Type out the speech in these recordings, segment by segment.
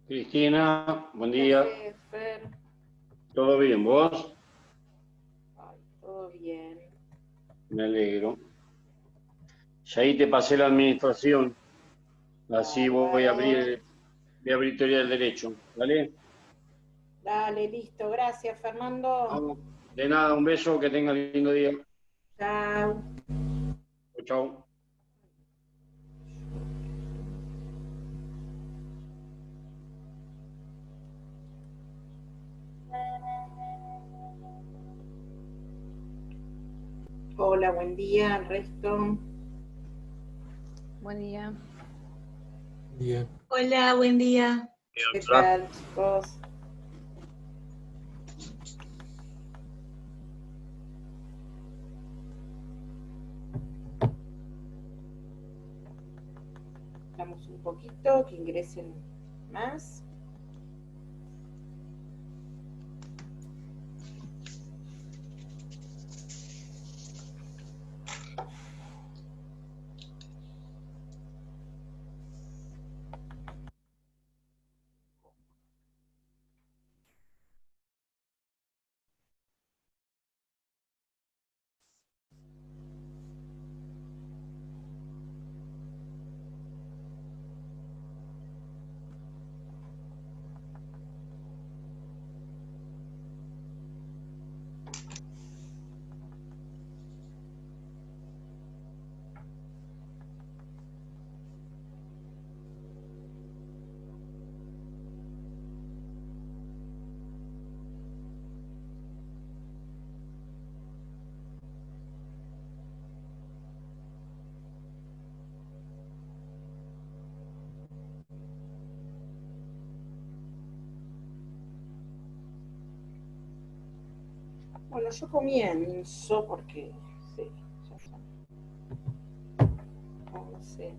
Cristina, buen día. Hola, Fer. ¿Todo bien? ¿Vos? Ay, todo bien. Me alegro. Ya ahí te pasé la administración. Así Bárbaro. voy a abrir teoría del derecho. ¿Vale? Dale, listo. Gracias, Fernando. Vamos. De nada, un beso, que tengas lindo día. Chao. Chau, chau. Hola, buen día, al resto. Buen día. Bien. Hola, buen día. ¿Qué tal, chicos? Vamos un poquito, que ingresen más. Bueno, yo comienzo porque sí, ya está. No sé.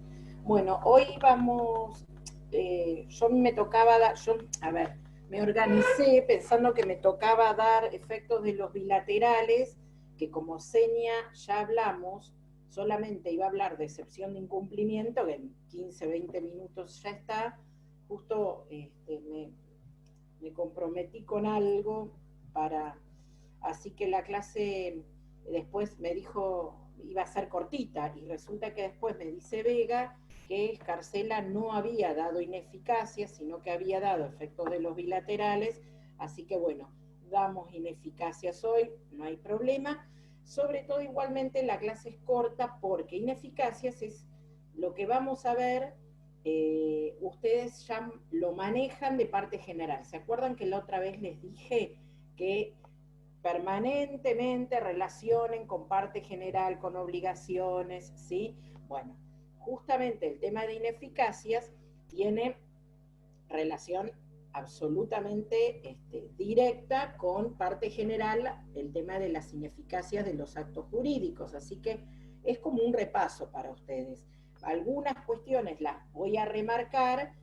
Bueno, hoy vamos, yo me tocaba dar, a ver, me organicé pensando que me tocaba dar efectos de los bilaterales, que como seña ya hablamos, solamente iba a hablar de excepción de incumplimiento, que en 15, 20 minutos ya está, justo me comprometí con algo para, así que la clase después me dijo iba a ser cortita y resulta que después me dice Vega que Escarcela no había dado ineficacia, sino que había dado efectos de los bilaterales, así que bueno, damos ineficacias hoy, no hay problema, sobre todo igualmente la clase es corta porque ineficacias es lo que vamos a ver, ustedes ya lo manejan de parte general. ¿Se acuerdan que la otra vez les dije que permanentemente relacionen con parte general, con obligaciones, ¿sí? Bueno, justamente el tema de ineficacias tiene relación absolutamente directa con parte general, el tema de las ineficacias de los actos jurídicos, así que es como un repaso para ustedes. Algunas cuestiones las voy a remarcar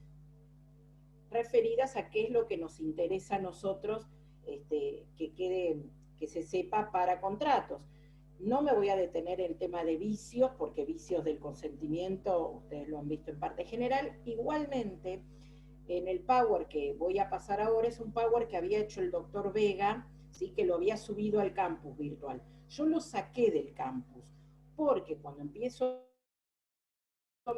referidas a qué es lo que nos interesa a nosotros que quede, que se sepa para contratos. No me voy a detener en el tema de vicios, porque vicios del consentimiento ustedes lo han visto en parte general. Igualmente, en el Power que voy a pasar ahora es un Power que había hecho el doctor Vega, ¿sí? Que lo había subido al campus virtual. Yo lo saqué del campus, porque cuando empiezo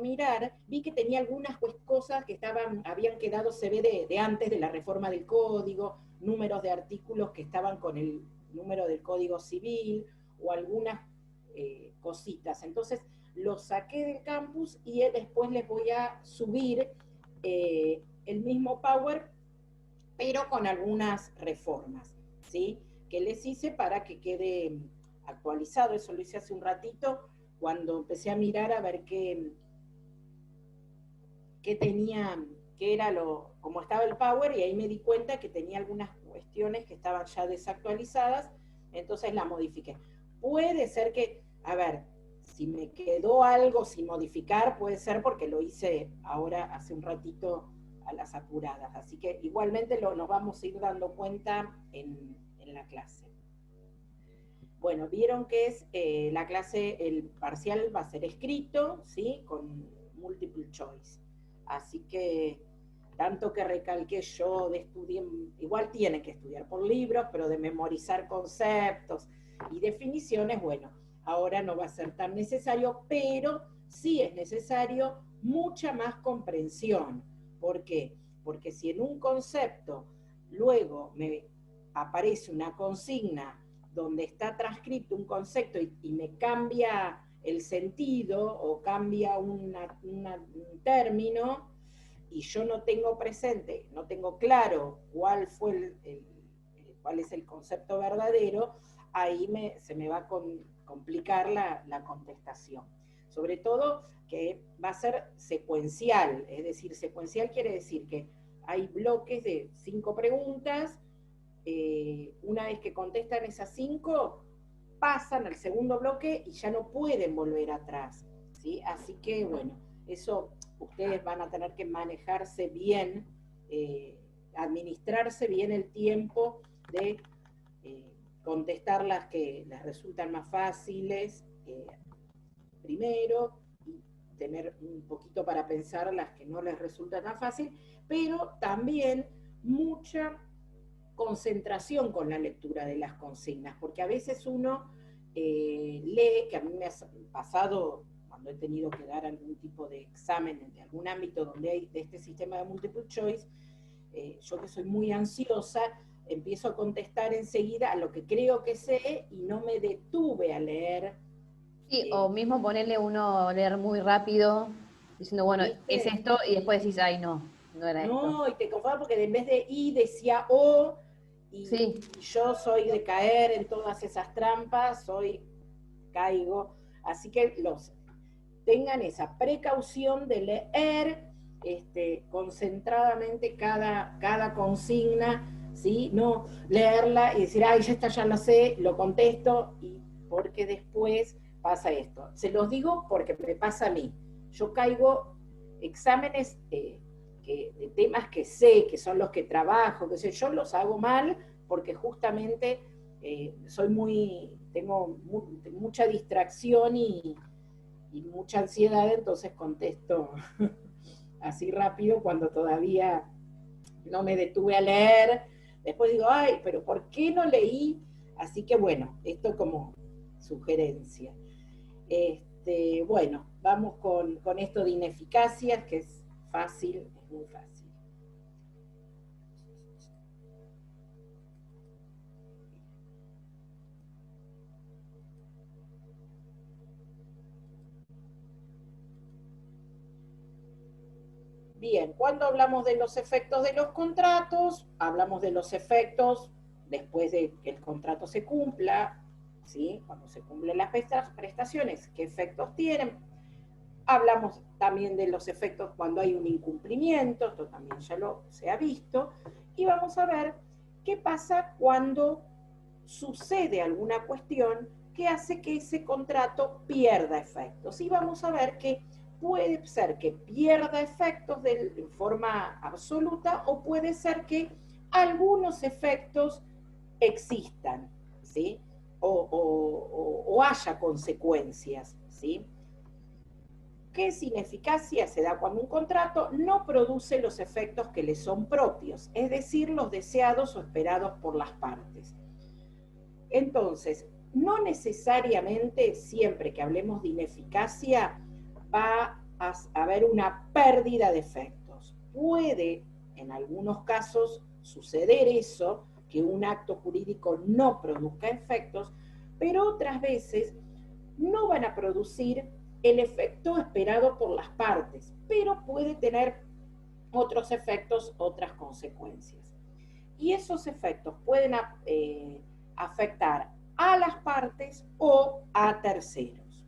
mirar, vi que tenía algunas cosas que habían quedado, se ve de antes de la reforma del código, números de artículos que estaban con el número del código civil, o algunas cositas. Entonces, los saqué del campus y después les voy a subir el mismo Power, pero con algunas reformas, ¿sí? Que les hice para que quede actualizado. Eso lo hice hace un ratito, cuando empecé a mirar a ver qué tenía, qué era cómo estaba el Power, y ahí me di cuenta que tenía algunas cuestiones que estaban ya desactualizadas, entonces la modifiqué. Puede ser que, a ver, si me quedó algo sin modificar, puede ser porque lo hice ahora hace un ratito a las apuradas, así que igualmente nos vamos a ir dando cuenta en la clase. Bueno, vieron que es la clase, el parcial va a ser escrito, ¿sí? Con multiple choice. Así que tanto que recalqué yo de estudiar, igual tienen que estudiar por libros, pero de memorizar conceptos y definiciones, bueno, ahora no va a ser tan necesario, pero sí es necesario mucha más comprensión. ¿Por qué? Porque si en un concepto luego me aparece una consigna donde está transcrito un concepto y me cambia el sentido o cambia un término, y yo no tengo presente, no tengo claro cuál cuál es el concepto verdadero, ahí se me va a complicar la contestación. Sobre todo que va a ser secuencial, es decir, secuencial quiere decir que hay bloques de 5 preguntas, una vez que contestan esas 5, pasan al segundo bloque y ya no pueden volver atrás, ¿sí? Así que, bueno, eso ustedes van a tener que manejarse bien, administrarse bien el tiempo de contestar las que les resultan más fáciles primero, y tener un poquito para pensar las que no les resultan tan fácil, pero también mucha concentración con la lectura de las consignas, porque a veces uno lee, que a mí me ha pasado cuando he tenido que dar algún tipo de examen de algún ámbito donde hay de este sistema de multiple choice, yo que soy muy ansiosa, empiezo a contestar enseguida a lo que creo que sé y no me detuve a leer. Sí, o mismo ponerle uno, leer muy rápido, diciendo, bueno, ¿Viste? es esto, y después decís, ay, no era esto. No, y te confundas porque en vez de I decía O, y Sí. yo soy de caer en todas esas trampas, caigo. Así que tengan esa precaución de leer concentradamente cada consigna, ¿sí? No leerla y decir, ay, ya la sé, lo contesto, y porque después pasa esto. Se los digo porque me pasa a mí. Yo caigo exámenes de temas que sé, que son los que trabajo, que sé, yo los hago mal porque justamente tengo mucha distracción y mucha ansiedad, entonces contesto así rápido cuando todavía no me detuve a leer. Después digo, ay, pero ¿por qué no leí? Así que bueno, esto como sugerencia. Bueno, vamos con esto de ineficacias, que es fácil, es muy fácil. Bien, cuando hablamos de los efectos de los contratos, hablamos de los efectos después de que el contrato se cumpla, ¿sí? Cuando se cumplen las prestaciones, ¿qué efectos tienen? Hablamos también de los efectos cuando hay un incumplimiento, esto también ya se ha visto, y vamos a ver qué pasa cuando sucede alguna cuestión que hace que ese contrato pierda efectos. Y vamos a ver que puede ser que pierda efectos en forma absoluta, o puede ser que algunos efectos existan, ¿sí? O haya consecuencias, ¿sí? ¿Qué es ineficacia? Se da cuando un contrato no produce los efectos que le son propios, es decir, los deseados o esperados por las partes. Entonces, no necesariamente siempre que hablemos de ineficacia va a haber una pérdida de efectos. Puede, en algunos casos, suceder eso, que un acto jurídico no produzca efectos, pero otras veces no van a producir el efecto esperado por las partes, pero puede tener otros efectos, otras consecuencias. Y esos efectos pueden afectar a las partes o a terceros.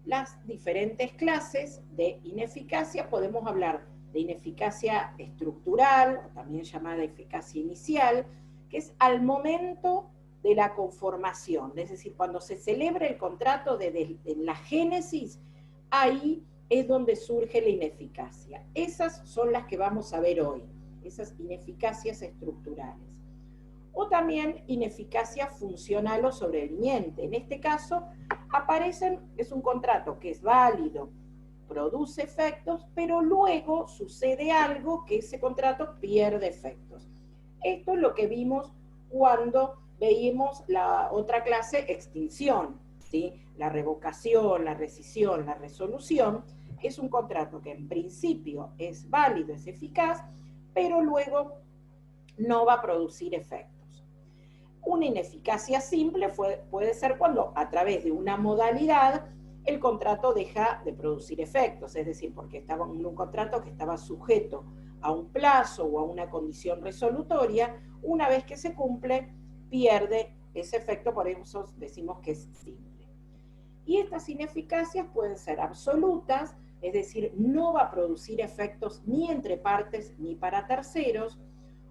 Las diferentes clases de ineficacia, podemos hablar de ineficacia estructural, también llamada eficacia inicial, que es al momento de la conformación, es decir, cuando se celebra el contrato de la génesis, ahí es donde surge la ineficacia. Esas son las que vamos a ver hoy, esas ineficacias estructurales. O también ineficacia funcional o sobreviviente. En este caso, es un contrato que es válido produce efectos, pero luego sucede algo que ese contrato pierde efectos. Esto es lo que vimos cuando veíamos la otra clase, extinción, ¿sí? La revocación, la rescisión, la resolución, es un contrato que en principio es válido, es eficaz, pero luego no va a producir efectos. Una ineficacia simple puede ser cuando a través de una modalidad el contrato deja de producir efectos, es decir, porque estaba en un contrato que estaba sujeto a un plazo o a una condición resolutoria, una vez que se cumple, pierde ese efecto, por eso decimos que es simple. Y estas ineficacias pueden ser absolutas, es decir, no va a producir efectos ni entre partes ni para terceros,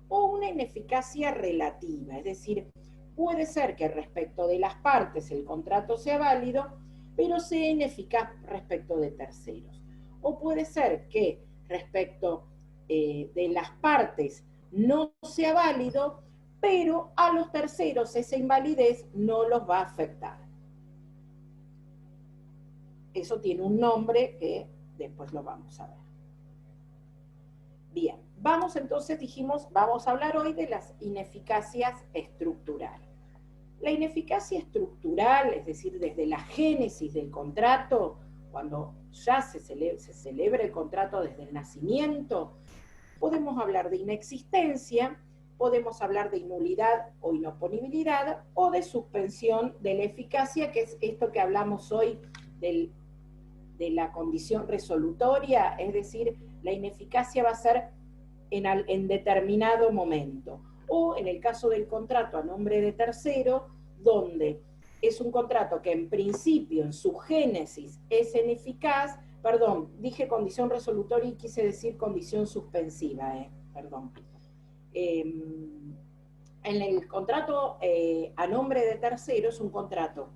o una ineficacia relativa, es decir, puede ser que respecto de las partes el contrato sea válido, pero sea ineficaz respecto de terceros. O puede ser que respecto de las partes no sea válido, pero a los terceros esa invalidez no los va a afectar. Eso tiene un nombre que después lo vamos a ver. Bien, vamos entonces, dijimos, vamos a hablar hoy de las ineficacias estructurales. La ineficacia estructural, es decir, desde la génesis del contrato, cuando ya se celebra el contrato desde el nacimiento, podemos hablar de inexistencia, podemos hablar de nulidad o inoponibilidad, o de suspensión de la eficacia, que es esto que hablamos hoy de la condición resolutoria, es decir, la ineficacia va a ser en determinado momento. O en el caso del contrato a nombre de tercero, donde es un contrato que en principio, en su génesis, es ineficaz, perdón, dije condición resolutoria y quise decir condición suspensiva, perdón. En el contrato a nombre de tercero es un contrato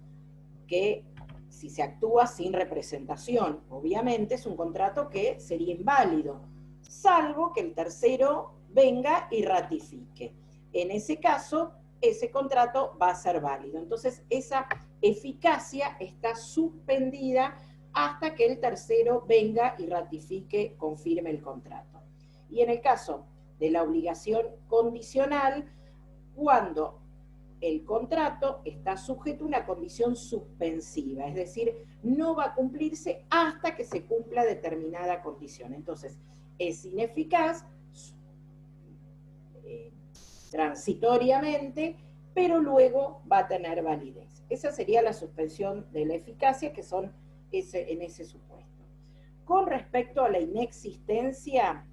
que, si se actúa sin representación, obviamente es un contrato que sería inválido, salvo que el tercero venga y ratifique. En ese caso, ese contrato va a ser válido. Entonces, esa eficacia está suspendida hasta que el tercero venga y ratifique, confirme el contrato. Y en el caso de la obligación condicional, cuando el contrato está sujeto a una condición suspensiva, es decir, no va a cumplirse hasta que se cumpla determinada condición. Entonces, es ineficaz transitoriamente, pero luego va a tener validez. Esa sería la suspensión de la eficacia, que son en ese supuesto. Con respecto a la inexistencia,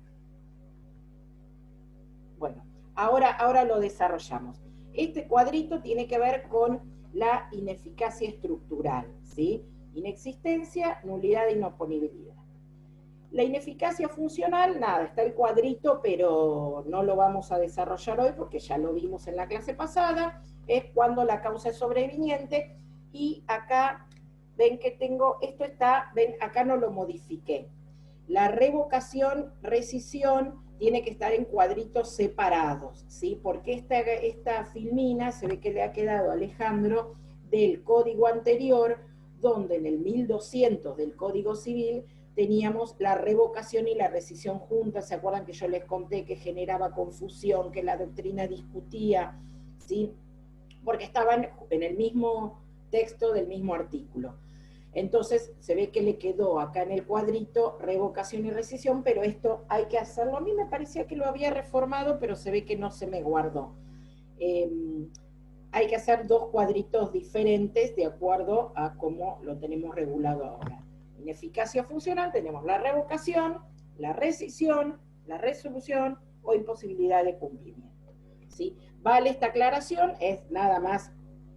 bueno, ahora lo desarrollamos. Este cuadrito tiene que ver con la ineficacia estructural, ¿sí? Inexistencia, nulidad e inoponibilidad. La ineficacia funcional, nada, está el cuadrito, pero no lo vamos a desarrollar hoy porque ya lo vimos en la clase pasada, es cuando la causa es sobreviniente, y acá ven que tengo, esto está, ven, acá no lo modifiqué. La revocación, rescisión, tiene que estar en cuadritos separados, ¿sí? Porque esta filmina se ve que le ha quedado a Alejandro del código anterior, donde en el 1200 del Código Civil teníamos la revocación y la rescisión juntas. ¿Se acuerdan que yo les conté que generaba confusión, que la doctrina discutía, ¿sí? Porque estaban en el mismo texto del mismo artículo. Entonces se ve que le quedó acá en el cuadrito revocación y rescisión, pero esto hay que hacerlo. A mí me parecía que lo había reformado, pero se ve que no se me guardó. Hay que hacer dos cuadritos diferentes de acuerdo a cómo lo tenemos regulado ahora. En eficacia funcional tenemos la revocación, la rescisión, la resolución o imposibilidad de cumplimiento, ¿sí? Vale esta aclaración, es nada más,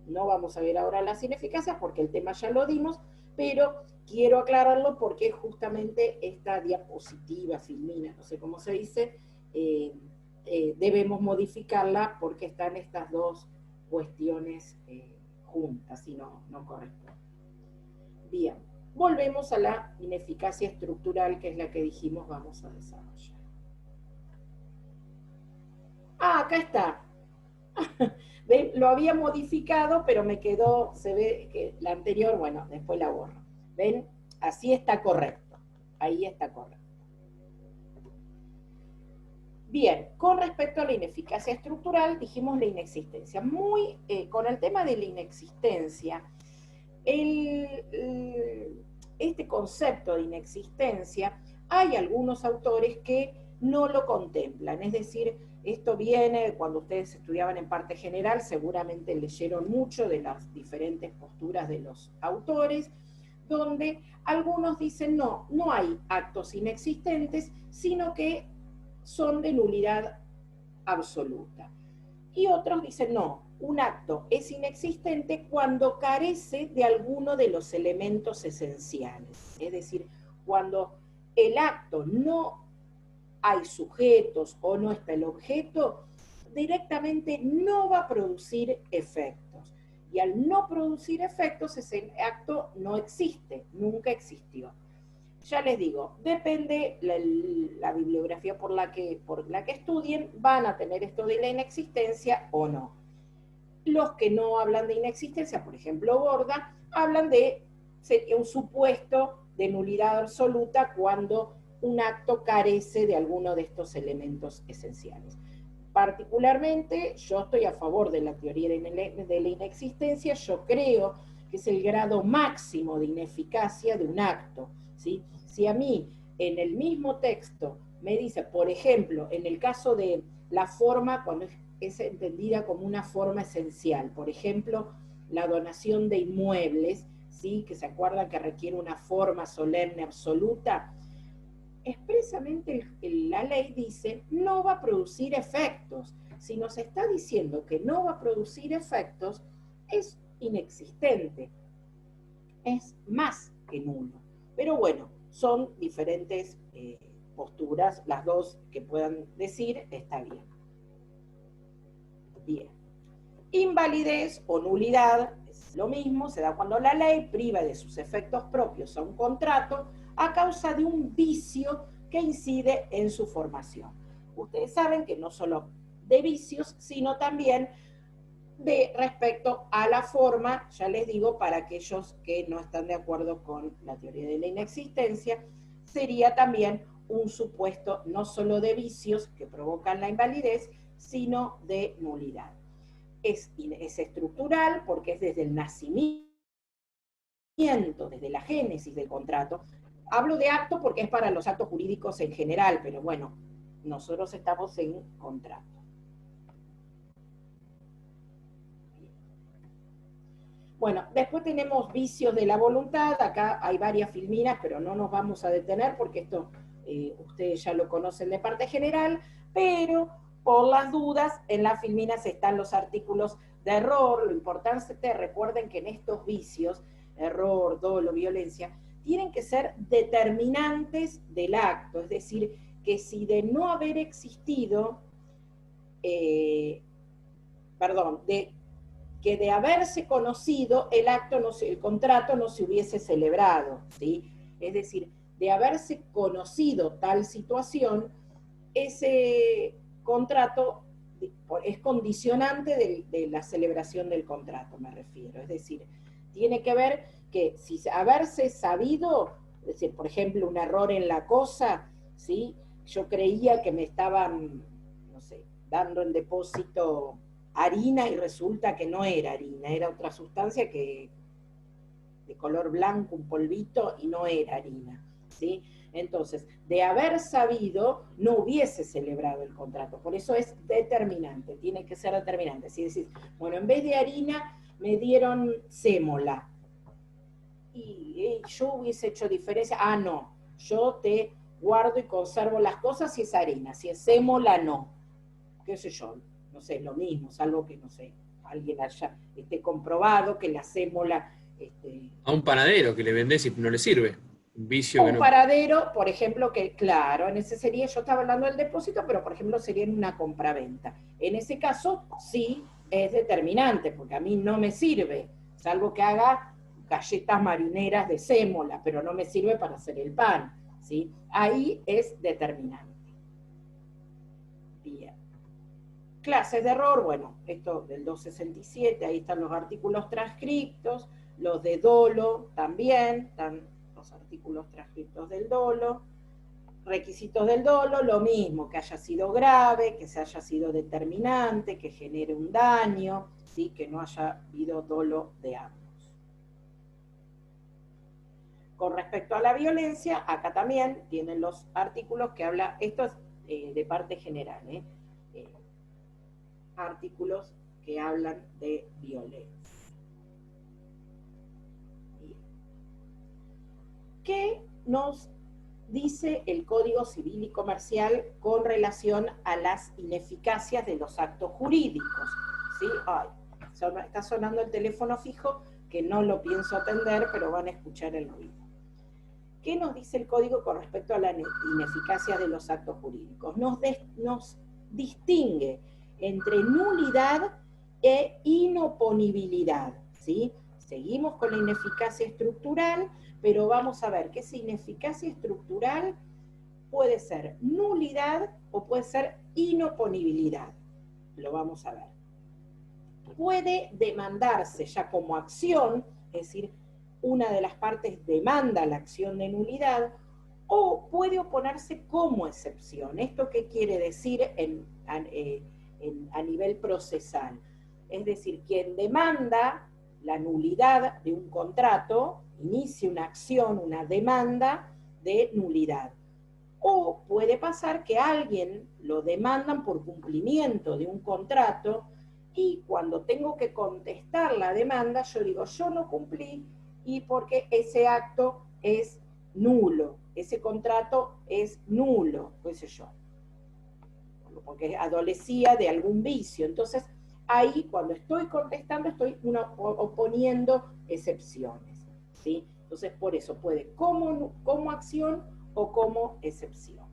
no vamos a ver ahora las ineficacias porque el tema ya lo dimos, pero quiero aclararlo porque justamente esta diapositiva, filmina, no sé cómo se dice, debemos modificarla porque están estas dos cuestiones juntas y no corresponden. Bien, volvemos a la ineficacia estructural, que es la que dijimos vamos a desarrollar. Ah, acá está. Lo había modificado, pero me quedó, se ve que la anterior, bueno, después la borro. ¿Ven? Así está correcto. Ahí está correcto. Bien, con respecto a la ineficacia estructural, dijimos la inexistencia. Con el tema de la inexistencia, este concepto de inexistencia, hay algunos autores que no lo contemplan, es decir, esto viene cuando ustedes estudiaban en parte general, seguramente leyeron mucho de las diferentes posturas de los autores, donde algunos dicen no hay actos inexistentes, sino que son de nulidad absoluta. Y otros dicen no, un acto es inexistente cuando carece de alguno de los elementos esenciales, es decir, cuando el acto no hay sujetos o no está el objeto, directamente no va a producir efectos. Y al no producir efectos, ese acto no existe, nunca existió. Ya les digo, depende la bibliografía por la que estudien, van a tener esto de la inexistencia o no. Los que no hablan de inexistencia, por ejemplo Borda, hablan de un supuesto de nulidad absoluta cuando un acto carece de alguno de estos elementos esenciales. Particularmente, yo estoy a favor de la teoría de la inexistencia, yo creo que es el grado máximo de ineficacia de un acto, ¿sí? Si a mí, en el mismo texto, me dice, por ejemplo, en el caso de la forma, cuando es entendida como una forma esencial, por ejemplo, la donación de inmuebles, ¿sí? Que se acuerdan que requiere una forma solemne absoluta, expresamente la ley dice no va a producir efectos. Si nos está diciendo que no va a producir efectos, es inexistente, es más que nulo. Pero bueno, son diferentes posturas, las dos que puedan decir, está bien. Bien. Invalidez o nulidad es lo mismo, se da cuando la ley priva de sus efectos propios a un contrato a causa de un vicio que incide en su formación. Ustedes saben que no solo de vicios, sino también de respecto a la forma, ya les digo, para aquellos que no están de acuerdo con la teoría de la inexistencia, sería también un supuesto no solo de vicios que provocan la invalidez, sino de nulidad. Es estructural porque es desde el nacimiento, desde la génesis del contrato. Hablo de acto porque es para los actos jurídicos en general, pero bueno, nosotros estamos en contrato. Bueno, después tenemos vicios de la voluntad. Acá hay varias filminas, pero no nos vamos a detener porque esto ustedes ya lo conocen de parte general, pero por las dudas, en las filminas están los artículos de error. Lo importante, recuerden que en estos vicios, error, dolo, violencia, tienen que ser determinantes del acto, es decir, que si de no haber existido, que de haberse conocido, el contrato no se hubiese celebrado, ¿sí? Es decir, de haberse conocido tal situación, ese contrato es condicionante de la celebración del contrato, me refiero. Es decir, tiene que ver que si haberse sabido, es decir, por ejemplo, un error en la cosa, ¿sí? Yo creía que me estaban, no sé, dando en depósito harina y resulta que no era harina, era otra sustancia que de color blanco, un polvito, y no era harina, ¿sí? Entonces, de haber sabido, no hubiese celebrado el contrato. Por eso es determinante, tiene que ser determinante. Si decís, bueno, en vez de harina me dieron sémola, y yo hubiese hecho diferencia, no, yo te guardo y conservo las cosas si es harina, si es sémola, no. Qué sé yo, no sé, lo mismo, salvo que, no sé, alguien haya comprobado que la sémola... A un panadero que le vendés y no le sirve. Un vicio que un no... paradero, por ejemplo, que claro, en ese sería, yo estaba hablando del depósito, pero por ejemplo sería en una compraventa. En ese caso sí es determinante, porque a mí no me sirve, salvo que haga galletas marineras de sémola, pero no me sirve para hacer el pan, ¿sí? Ahí es determinante. Bien. Clases de error, bueno, esto del 267, ahí están los artículos transcriptos, los de dolo también, están los artículos transcriptos del dolo. Requisitos del dolo, lo mismo, que haya sido grave, que se haya sido determinante, que genere un daño, ¿sí? Que no haya habido dolo de ambos. Con respecto a la violencia, acá también tienen los artículos que habla, esto es de parte general, artículos que hablan de violencia. Bien. ¿Qué nos dice el Código Civil y Comercial con relación a las ineficacias de los actos jurídicos? ¿Sí? Ay, está sonando el teléfono fijo, que no lo pienso atender, pero van a escuchar el ruido. ¿Qué nos dice el Código con respecto a la ineficacia de los actos jurídicos? Nos distingue entre nulidad e inoponibilidad, ¿sí? Seguimos con la ineficacia estructural, pero vamos a ver que esa ineficacia estructural puede ser nulidad o puede ser inoponibilidad. Lo vamos a ver. Puede demandarse ya como acción, es decir, una de las partes demanda la acción de nulidad, o puede oponerse como excepción. ¿Esto qué quiere decir a nivel procesal? Es decir, quien demanda la nulidad de un contrato, inicia una acción, una demanda de nulidad. O puede pasar que alguien lo demandan por cumplimiento de un contrato y cuando tengo que contestar la demanda, yo digo, yo no cumplí y porque ese acto es nulo, ese contrato es nulo, qué sé yo, porque adolecía de algún vicio. Entonces, ahí cuando estoy contestando estoy oponiendo excepciones, ¿sí? Entonces por eso puede como acción o como excepción.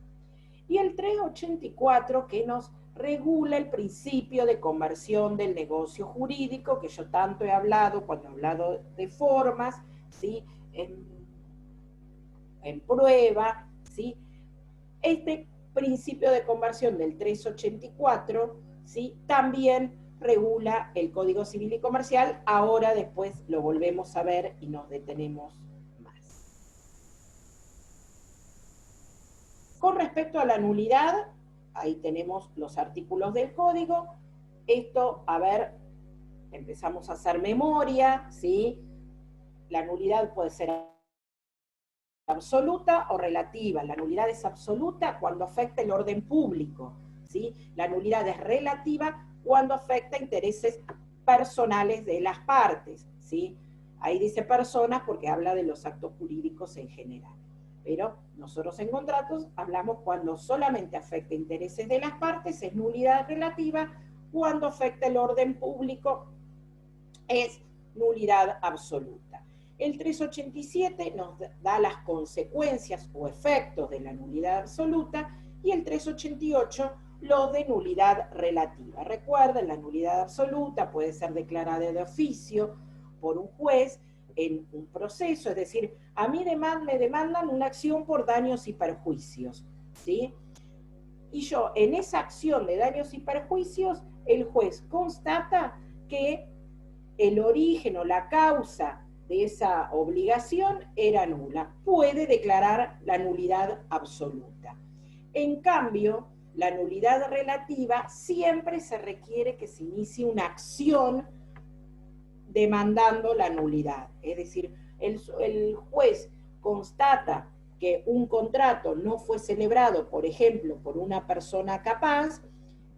Y el 384 que nos regula el principio de conversión del negocio jurídico, que yo tanto he hablado cuando he hablado de formas, ¿sí? En prueba, ¿sí? Este principio de conversión del 384, ¿sí? También regula el Código Civil y Comercial, ahora después lo volvemos a ver y nos detenemos más. Con respecto a la nulidad, ahí tenemos los artículos del Código, esto, a ver, empezamos a hacer memoria, ¿sí? La nulidad puede ser absoluta o relativa. La nulidad es absoluta cuando afecta el orden público, ¿sí? La nulidad es relativa cuando afecta intereses personales de las partes, ¿sí? Ahí dice personas porque habla de los actos jurídicos en general. Pero nosotros en contratos hablamos cuando solamente afecta intereses de las partes, es nulidad relativa, cuando afecta el orden público es nulidad absoluta. El 387 nos da las consecuencias o efectos de la nulidad absoluta y el 388 los de nulidad relativa. Recuerden, la nulidad absoluta puede ser declarada de oficio por un juez en un proceso, es decir, a mí me demandan una acción por daños y perjuicios, ¿sí? Y yo en esa acción de daños y perjuicios, el juez constata que el origen o la causa de esa obligación era nula. Puede declarar la nulidad absoluta. En cambio, la nulidad relativa siempre se requiere que se inicie una acción demandando la nulidad. Es decir, el juez constata que un contrato no fue celebrado, por ejemplo, por una persona capaz,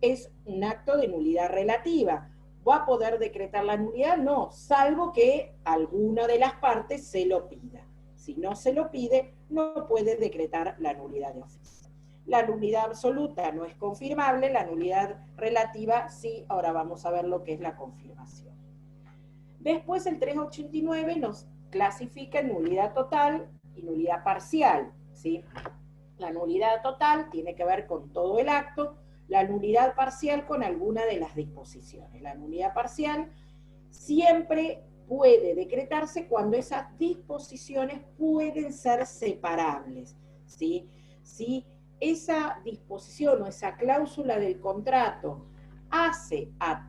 es un acto de nulidad relativa. ¿Va a poder decretar la nulidad? No, salvo que alguna de las partes se lo pida. Si no se lo pide, no puede decretar la nulidad de oficio. La nulidad absoluta no es confirmable, la nulidad relativa sí. Ahora vamos a ver lo que es la confirmación. Después el 389 nos clasifica en nulidad total y nulidad parcial, ¿sí? La nulidad total tiene que ver con todo el acto, la nulidad parcial con alguna de las disposiciones. La nulidad parcial siempre puede decretarse cuando esas disposiciones pueden ser separables, ¿sí? Si esa disposición o esa cláusula del contrato hace a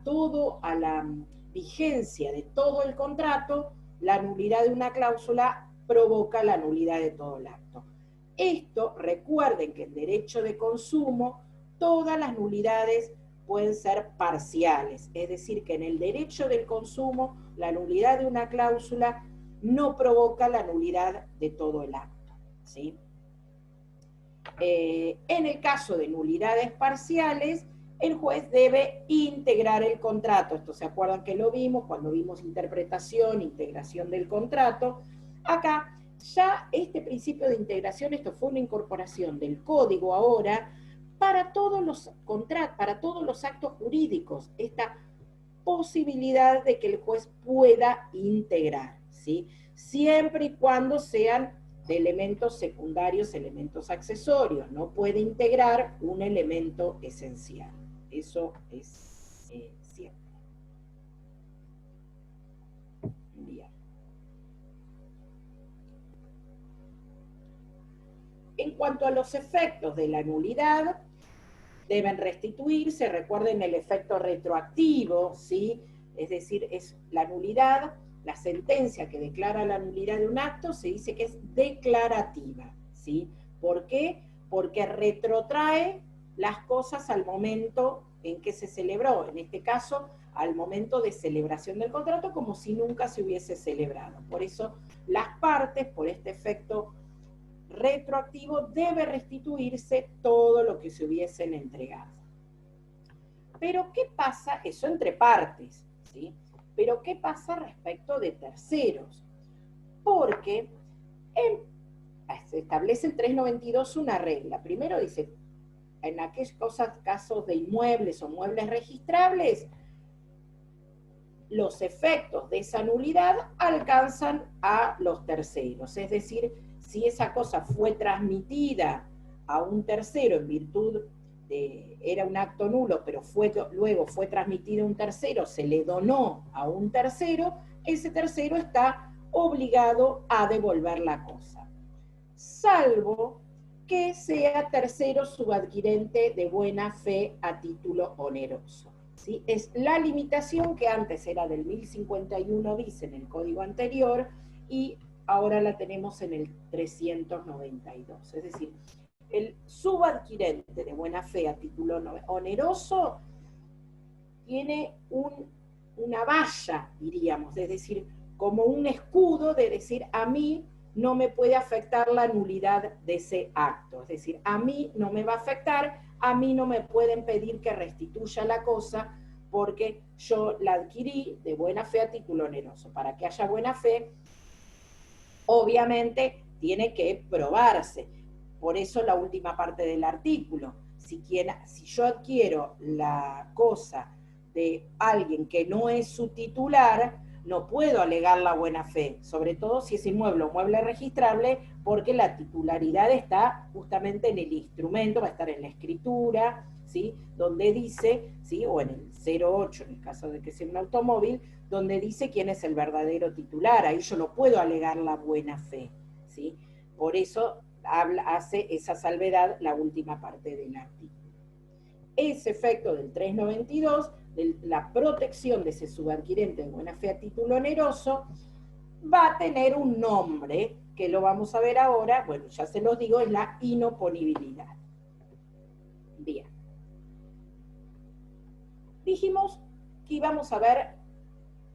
la vigencia de todo el contrato, la nulidad de una cláusula provoca la nulidad de todo el acto. Esto, recuerden que en derecho de consumo, todas las nulidades pueden ser parciales, es decir, que en el derecho del consumo, la nulidad de una cláusula no provoca la nulidad de todo el acto, ¿sí? En el caso de nulidades parciales, el juez debe integrar el contrato. Esto se acuerdan que lo vimos cuando vimos interpretación, integración del contrato. Acá ya este principio de integración, esto fue una incorporación del código ahora para todos los contratos, para todos los actos jurídicos, esta posibilidad de que el juez pueda integrar, ¿sí? Siempre y cuando sean de elementos secundarios, elementos accesorios. No puede integrar un elemento esencial. Eso es cierto. Bien. En cuanto a los efectos de la nulidad, deben restituirse. Recuerden el efecto retroactivo, ¿sí? Es decir, es la nulidad. La sentencia que declara la nulidad de un acto se dice que es declarativa, ¿sí? ¿Por qué? Porque retrotrae las cosas al momento en que se celebró, en este caso, al momento de celebración del contrato, como si nunca se hubiese celebrado. Por eso, las partes, por este efecto retroactivo, debe restituirse todo lo que se hubiesen entregado. Pero, ¿qué pasa? Eso entre partes, ¿sí? Pero, ¿qué pasa respecto de terceros? Porque se establece el 392 una regla. Primero dice, en aquellos casos de inmuebles o muebles registrables, los efectos de esa nulidad alcanzan a los terceros. Es decir, si esa cosa fue transmitida a un tercero en virtud de, era un acto nulo, pero luego fue transmitido a un tercero, se le donó a un tercero, ese tercero está obligado a devolver la cosa. Salvo que sea tercero subadquirente de buena fe a título oneroso, ¿sí? Es la limitación que antes era del 1051 bis en el código anterior y ahora la tenemos en el 392. Es decir, el subadquirente de buena fe a título oneroso tiene una valla, diríamos, es decir, como un escudo de decir, a mí no me puede afectar la nulidad de ese acto. Es decir, a mí no me va a afectar, a mí no me pueden pedir que restituya la cosa porque yo la adquirí de buena fe a título oneroso. Para que haya buena fe, obviamente tiene que probarse. Por eso la última parte del artículo. Si yo adquiero la cosa de alguien que no es su titular, no puedo alegar la buena fe, sobre todo si es inmueble o mueble registrable, porque la titularidad está justamente en el instrumento, va a estar en la escritura, ¿sí? Donde dice, ¿sí? O en el 08, en el caso de que sea un automóvil, donde dice quién es el verdadero titular. Ahí yo no puedo alegar la buena fe, ¿sí? Por eso hace esa salvedad la última parte del artículo. Ese efecto del 392, de la protección de ese subadquirente de buena fe a título oneroso, va a tener un nombre, que lo vamos a ver ahora, bueno, ya se los digo, es la inoponibilidad. Bien. Dijimos que íbamos a ver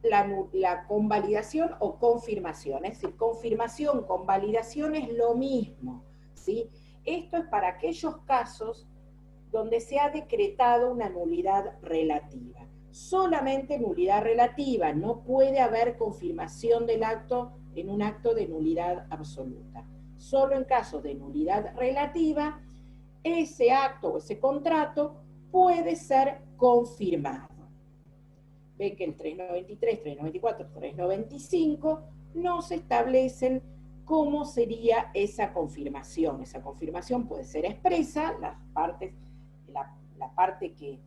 la convalidación o confirmación, es decir, confirmación, convalidación es lo mismo, ¿sí? Esto es para aquellos casos donde se ha decretado una nulidad relativa. Solamente nulidad relativa, no puede haber confirmación del acto en un acto de nulidad absoluta. Solo en caso de nulidad relativa, ese acto o ese contrato puede ser confirmado. Ve que el 393, 394, 395 nos establecen cómo sería esa confirmación. Esa confirmación puede ser expresa, la parte que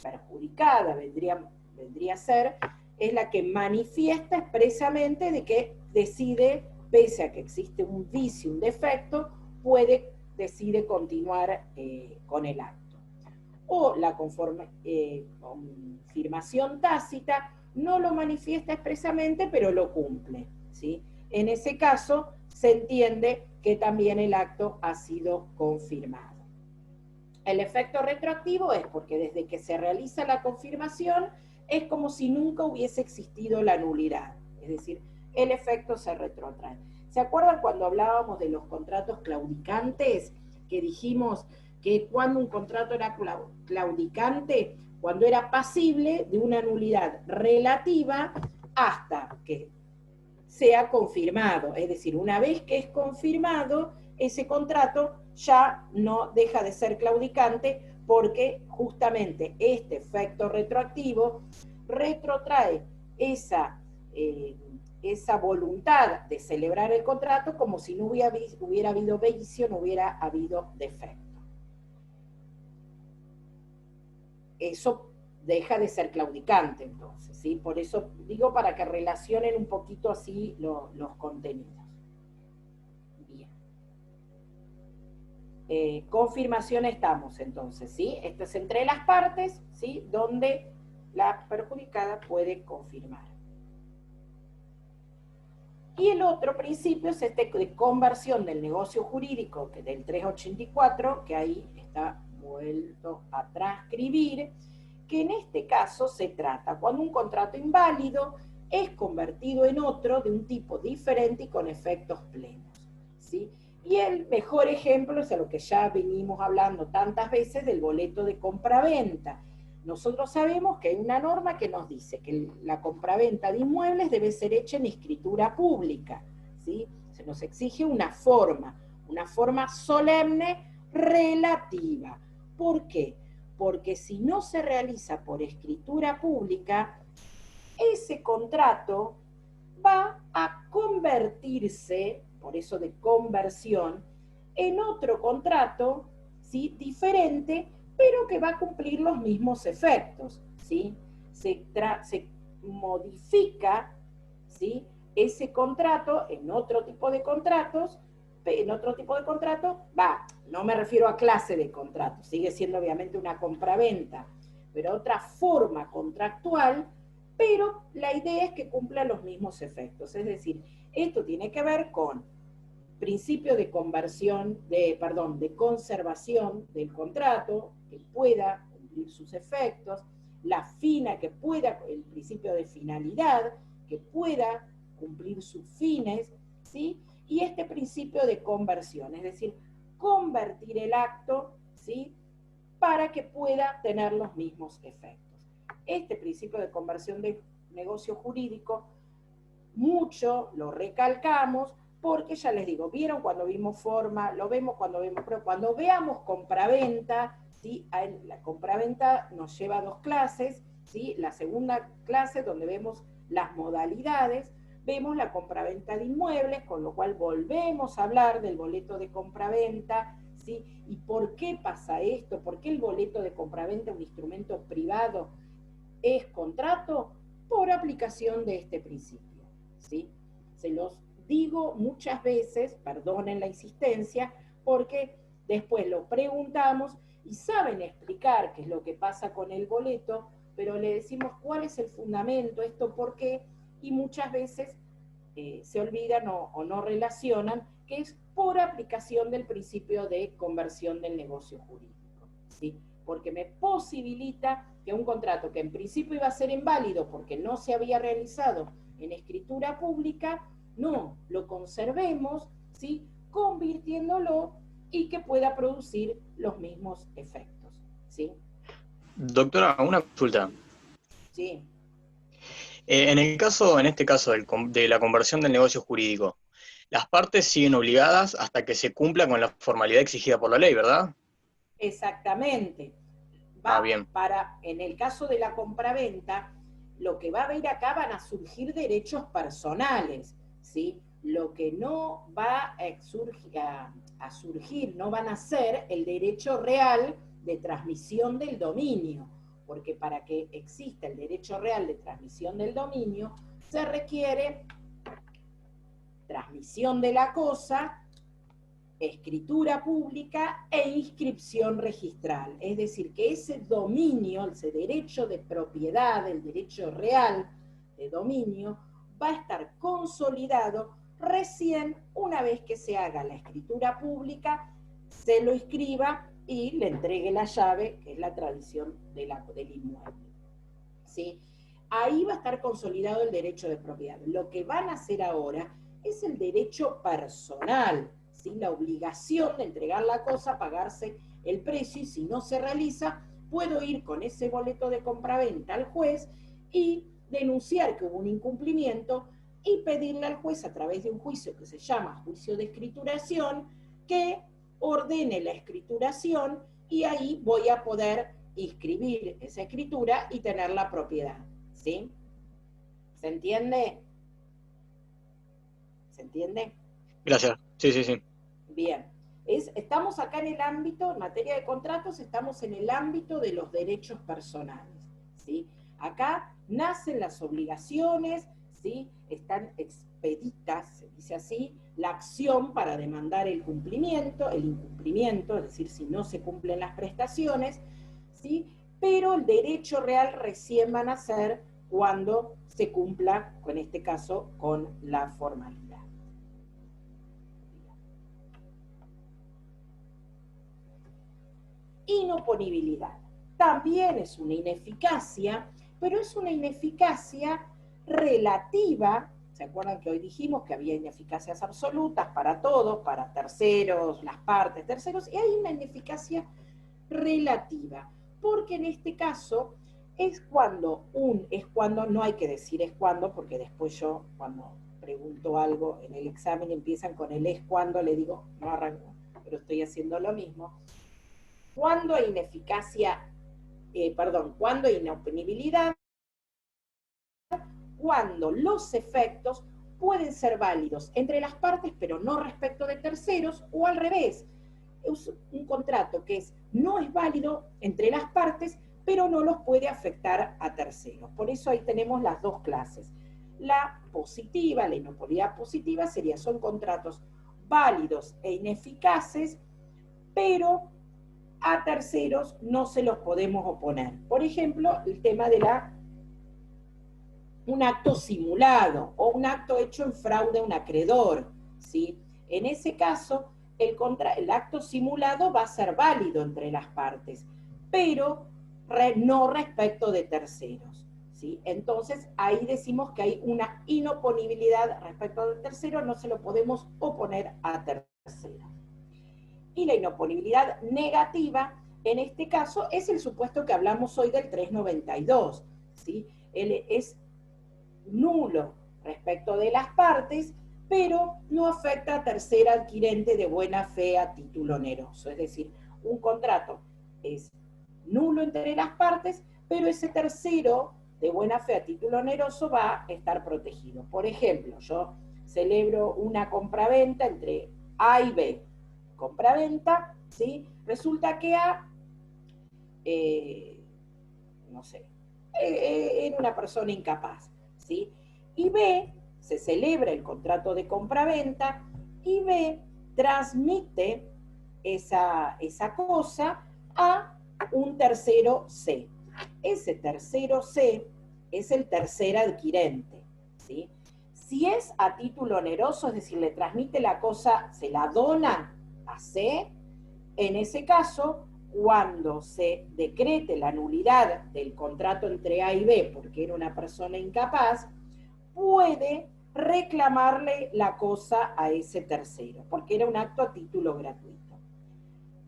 perjudicada vendría a ser, es la que manifiesta expresamente de que decide, pese a que existe un vicio, un defecto, decide continuar con el acto. O la confirmación tácita no lo manifiesta expresamente, pero lo cumple, ¿sí? En ese caso, se entiende que también el acto ha sido confirmado. El efecto retroactivo es porque desde que se realiza la confirmación es como si nunca hubiese existido la nulidad, es decir, el efecto se retrotrae. ¿Se acuerdan cuando hablábamos de los contratos claudicantes? Que dijimos que cuando un contrato era claudicante, cuando era pasible de una nulidad relativa hasta que sea confirmado. Es decir, una vez que es confirmado, ese contrato ya no deja de ser claudicante porque justamente este efecto retroactivo retrotrae esa voluntad de celebrar el contrato como si no hubiera habido vicio, no hubiera habido defecto. Eso deja de ser claudicante, entonces, ¿sí? Por eso digo, para que relacionen un poquito así los contenidos. Bien. Confirmación estamos, entonces, ¿sí? Esto es entre las partes, ¿sí? Donde la perjudicada puede confirmar. Y el otro principio es este de conversión del negocio jurídico, que del 384, que ahí está vuelto a transcribir, que en este caso se trata cuando un contrato inválido es convertido en otro de un tipo diferente y con efectos plenos, ¿sí? Y el mejor ejemplo es a lo que ya venimos hablando tantas veces del boleto de compraventa. Nosotros sabemos que hay una norma que nos dice que la compraventa de inmuebles debe ser hecha en escritura pública, ¿sí? Se nos exige una forma solemne relativa. ¿Por qué? Porque si no se realiza por escritura pública, ese contrato va a convertirse, por eso de conversión, en otro contrato, ¿sí? Diferente, pero que va a cumplir los mismos efectos, ¿sí? Se modifica, ¿sí? Ese contrato en otro tipo de contratos, no me refiero a clase de contrato, sigue siendo obviamente una compraventa, pero otra forma contractual, pero la idea es que cumpla los mismos efectos. Es decir, esto tiene que ver con principio de conversión, de conservación del contrato, que pueda cumplir sus efectos, el principio de finalidad, que pueda cumplir sus fines, ¿sí? Y este principio de conversión, es decir, convertir el acto, ¿sí? Para que pueda tener los mismos efectos. Este principio de conversión de negocio jurídico, mucho lo recalcamos, porque ya les digo, vieron cuando vimos forma, lo vemos pero cuando veamos compraventa, ¿sí? La compraventa nos lleva a 2 clases, ¿sí? La segunda clase donde vemos las modalidades, vemos la compraventa de inmuebles, con lo cual volvemos a hablar del boleto de compraventa, ¿sí? ¿Y por qué pasa esto? ¿Por qué el boleto de compraventa, un instrumento privado, es contrato? Por aplicación de este principio, ¿sí? Se los digo muchas veces, perdonen la insistencia, porque después lo preguntamos y saben explicar qué es lo que pasa con el boleto, pero le decimos cuál es el fundamento, esto por qué, y muchas veces se olvidan o no relacionan que es por aplicación del principio de conversión del negocio jurídico, ¿sí? Porque me posibilita que un contrato que en principio iba a ser inválido porque no se había realizado en escritura pública, no, lo conservemos, ¿sí? Convirtiéndolo y que pueda producir los mismos efectos, ¿sí? Doctora, una consulta. Sí. En este caso de la conversión del negocio jurídico, las partes siguen obligadas hasta que se cumpla con la formalidad exigida por la ley, ¿verdad? Exactamente. Bien. En el caso de la compraventa, lo que va a haber acá van a surgir derechos personales, ¿sí? Lo que no va a surgir, no van a ser el derecho real de transmisión del dominio, porque para que exista el derecho real de transmisión del dominio, se requiere transmisión de la cosa, escritura pública e inscripción registral. Es decir, que ese dominio, ese derecho de propiedad, el derecho real de dominio, va a estar consolidado recién una vez que se haga la escritura pública, se lo inscriba y le entregue la llave, que es la tradición del inmueble. ¿Sí? Ahí va a estar consolidado el derecho de propiedad. Lo que van a hacer ahora es el derecho personal, ¿sí? La obligación de entregar la cosa, pagarse el precio, y si no se realiza, puedo ir con ese boleto de compraventa al juez y denunciar que hubo un incumplimiento y pedirle al juez a través de un juicio que se llama juicio de escrituración, que ordene la escrituración, y ahí voy a poder inscribir esa escritura y tener la propiedad. ¿Sí? ¿Se entiende? ¿Se entiende? Gracias. Sí, sí, sí. Bien. Estamos acá en el ámbito, en materia de contratos, estamos en el ámbito de los derechos personales. ¿Sí? Acá nacen las obligaciones, ¿sí? Están expeditas, se dice así, la acción para demandar el incumplimiento, es decir, si no se cumplen las prestaciones, ¿sí? Pero el derecho real recién va a nacer cuando se cumpla, en este caso, con la formalidad. Inoponibilidad. También es una ineficacia, pero es una ineficacia relativa. ¿Se acuerdan que hoy dijimos que había ineficacias absolutas para todos, para terceros, las partes, terceros? Y hay una ineficacia relativa, porque en este caso es cuando no hay que decir es cuando, porque después yo cuando pregunto algo en el examen empiezan con el es cuando, le digo, no arranco, pero estoy haciendo lo mismo. Cuando hay cuando hay inoponibilidad, cuando los efectos pueden ser válidos entre las partes, pero no respecto de terceros, o al revés, es un contrato que no es válido entre las partes, pero no los puede afectar a terceros. Por eso ahí tenemos las dos clases. La positiva, la inoponibilidad positiva, son contratos válidos e ineficaces, pero a terceros no se los podemos oponer. Por ejemplo, el tema de un acto simulado o un acto hecho en fraude a un acreedor, ¿sí? En ese caso, el acto simulado va a ser válido entre las partes, pero no respecto de terceros, ¿sí? Entonces, ahí decimos que hay una inoponibilidad respecto de terceros, no se lo podemos oponer a terceros. Y la inoponibilidad negativa, en este caso, es el supuesto que hablamos hoy del 392, ¿sí? Él es nulo respecto de las partes, pero no afecta a tercer adquirente de buena fe a título oneroso. Es decir, un contrato es nulo entre las partes, pero ese tercero de buena fe a título oneroso va a estar protegido. Por ejemplo, yo celebro una compraventa entre A y B. Compraventa, ¿sí? Resulta que A, era una persona incapaz, ¿sí? Y B, se celebra el contrato de compraventa, y B transmite esa cosa a un tercero C. Ese tercero C es el tercer adquirente, ¿sí? Si es a título oneroso, es decir, le transmite la cosa, se la dona a C, en ese caso, cuando se decrete la nulidad del contrato entre A y B porque era una persona incapaz, puede reclamarle la cosa a ese tercero, porque era un acto a título gratuito.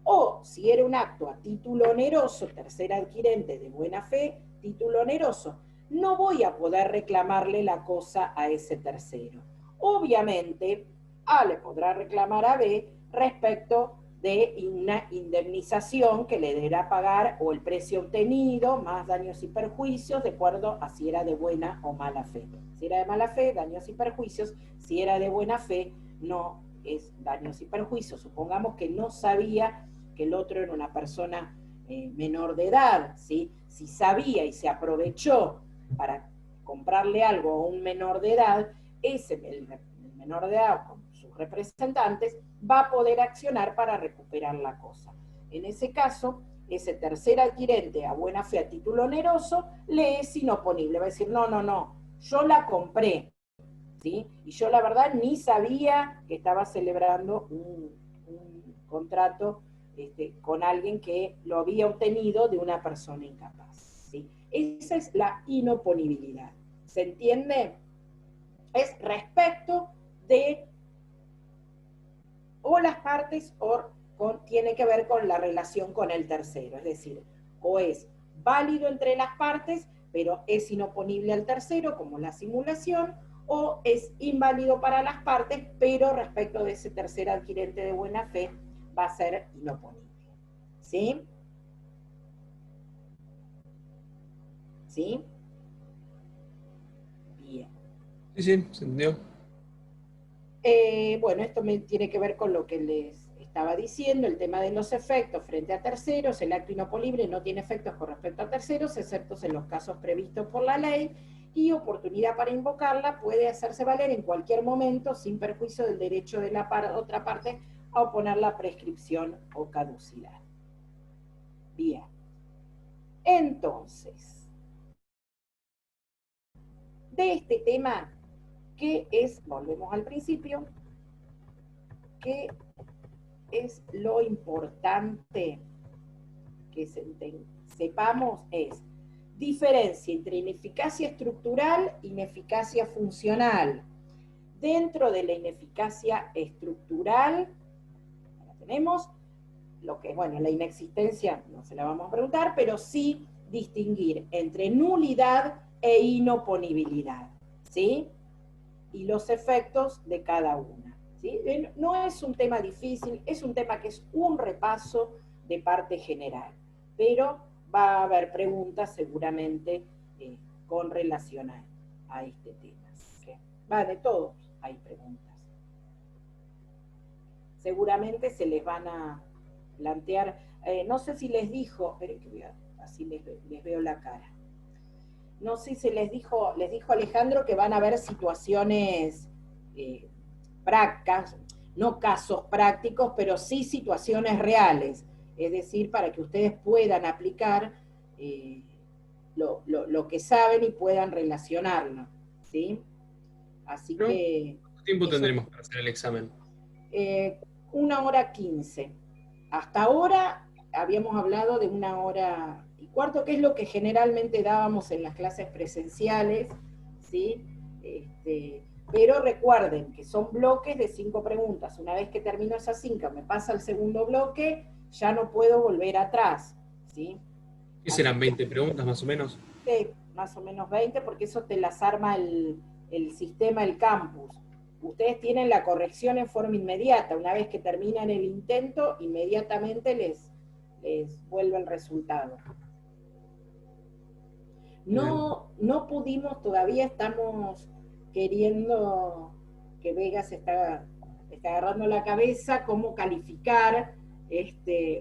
O si era un acto a título oneroso, tercer adquirente de buena fe, título oneroso, no voy a poder reclamarle la cosa a ese tercero. Obviamente, A le podrá reclamar a B respecto de una indemnización que le deberá pagar o el precio obtenido, más daños y perjuicios, de acuerdo a si era de buena o mala fe. Si era de mala fe, daños y perjuicios. Si era de buena fe, no es daños y perjuicios. Supongamos que no sabía que el otro era una persona menor de edad, ¿sí? Si sabía y se aprovechó para comprarle algo a un menor de edad, el menor de edad con sus representantes va a poder accionar para recuperar la cosa. En ese caso, ese tercer adquirente a buena fe a título oneroso le es inoponible. Va a decir, no, yo la compré, ¿sí? Y yo la verdad ni sabía que estaba celebrando un contrato con alguien que lo había obtenido de una persona incapaz, ¿sí? Esa es la inoponibilidad. ¿Se entiende? Es respecto de o las partes o tiene que ver con la relación con el tercero, es decir, o es válido entre las partes, pero es inoponible al tercero, como la simulación, o es inválido para las partes, pero respecto de ese tercer adquirente de buena fe va a ser inoponible. ¿Sí? ¿Sí? Bien. Sí, sí, se entendió. Bueno, esto tiene que ver con lo que les estaba diciendo, el tema de los efectos frente a terceros. El acto inoponible no tiene efectos con respecto a terceros, excepto en los casos previstos por la ley, y oportunidad para invocarla puede hacerse valer en cualquier momento sin perjuicio del derecho de la otra parte a oponer la prescripción o caducidad. Bien. Entonces, de este tema, ¿qué es? Volvemos al principio. ¿Qué es lo importante que sepamos? Es diferencia entre ineficacia estructural e ineficacia funcional. Dentro de la ineficacia estructural, tenemos lo que, bueno, la inexistencia no se la vamos a preguntar, pero sí distinguir entre nulidad e inoponibilidad, ¿sí? Y los efectos de cada una, ¿sí? No es un tema difícil, es un tema que es un repaso de parte general, pero va a haber preguntas seguramente con relación a este tema. ¿Okay? Va, de todos hay preguntas. Seguramente se les van a plantear, no sé si les dijo, esperen que así les veo la cara. No sé si les dijo Alejandro que van a haber situaciones prácticas, no casos prácticos, pero sí situaciones reales, es decir, para que ustedes puedan aplicar lo que saben y puedan relacionarlo, ¿sí? Así que... ¿Cuánto tiempo tendremos para hacer el examen? 1:15. Hasta ahora habíamos hablado de 1:15, que es lo que generalmente dábamos en las clases presenciales, ¿sí? Pero recuerden que son bloques de 5 preguntas. Una vez que termino esas 5, me pasa al segundo bloque, ya no puedo volver atrás, ¿sí? ¿Qué serán 20 preguntas más o menos? Sí, más o menos 20, porque eso te las arma el sistema, el campus. Ustedes tienen la corrección en forma inmediata. Una vez que terminan el intento, inmediatamente les vuelve el resultado. No pudimos, todavía estamos queriendo, que Vegas está agarrando la cabeza, cómo calificar,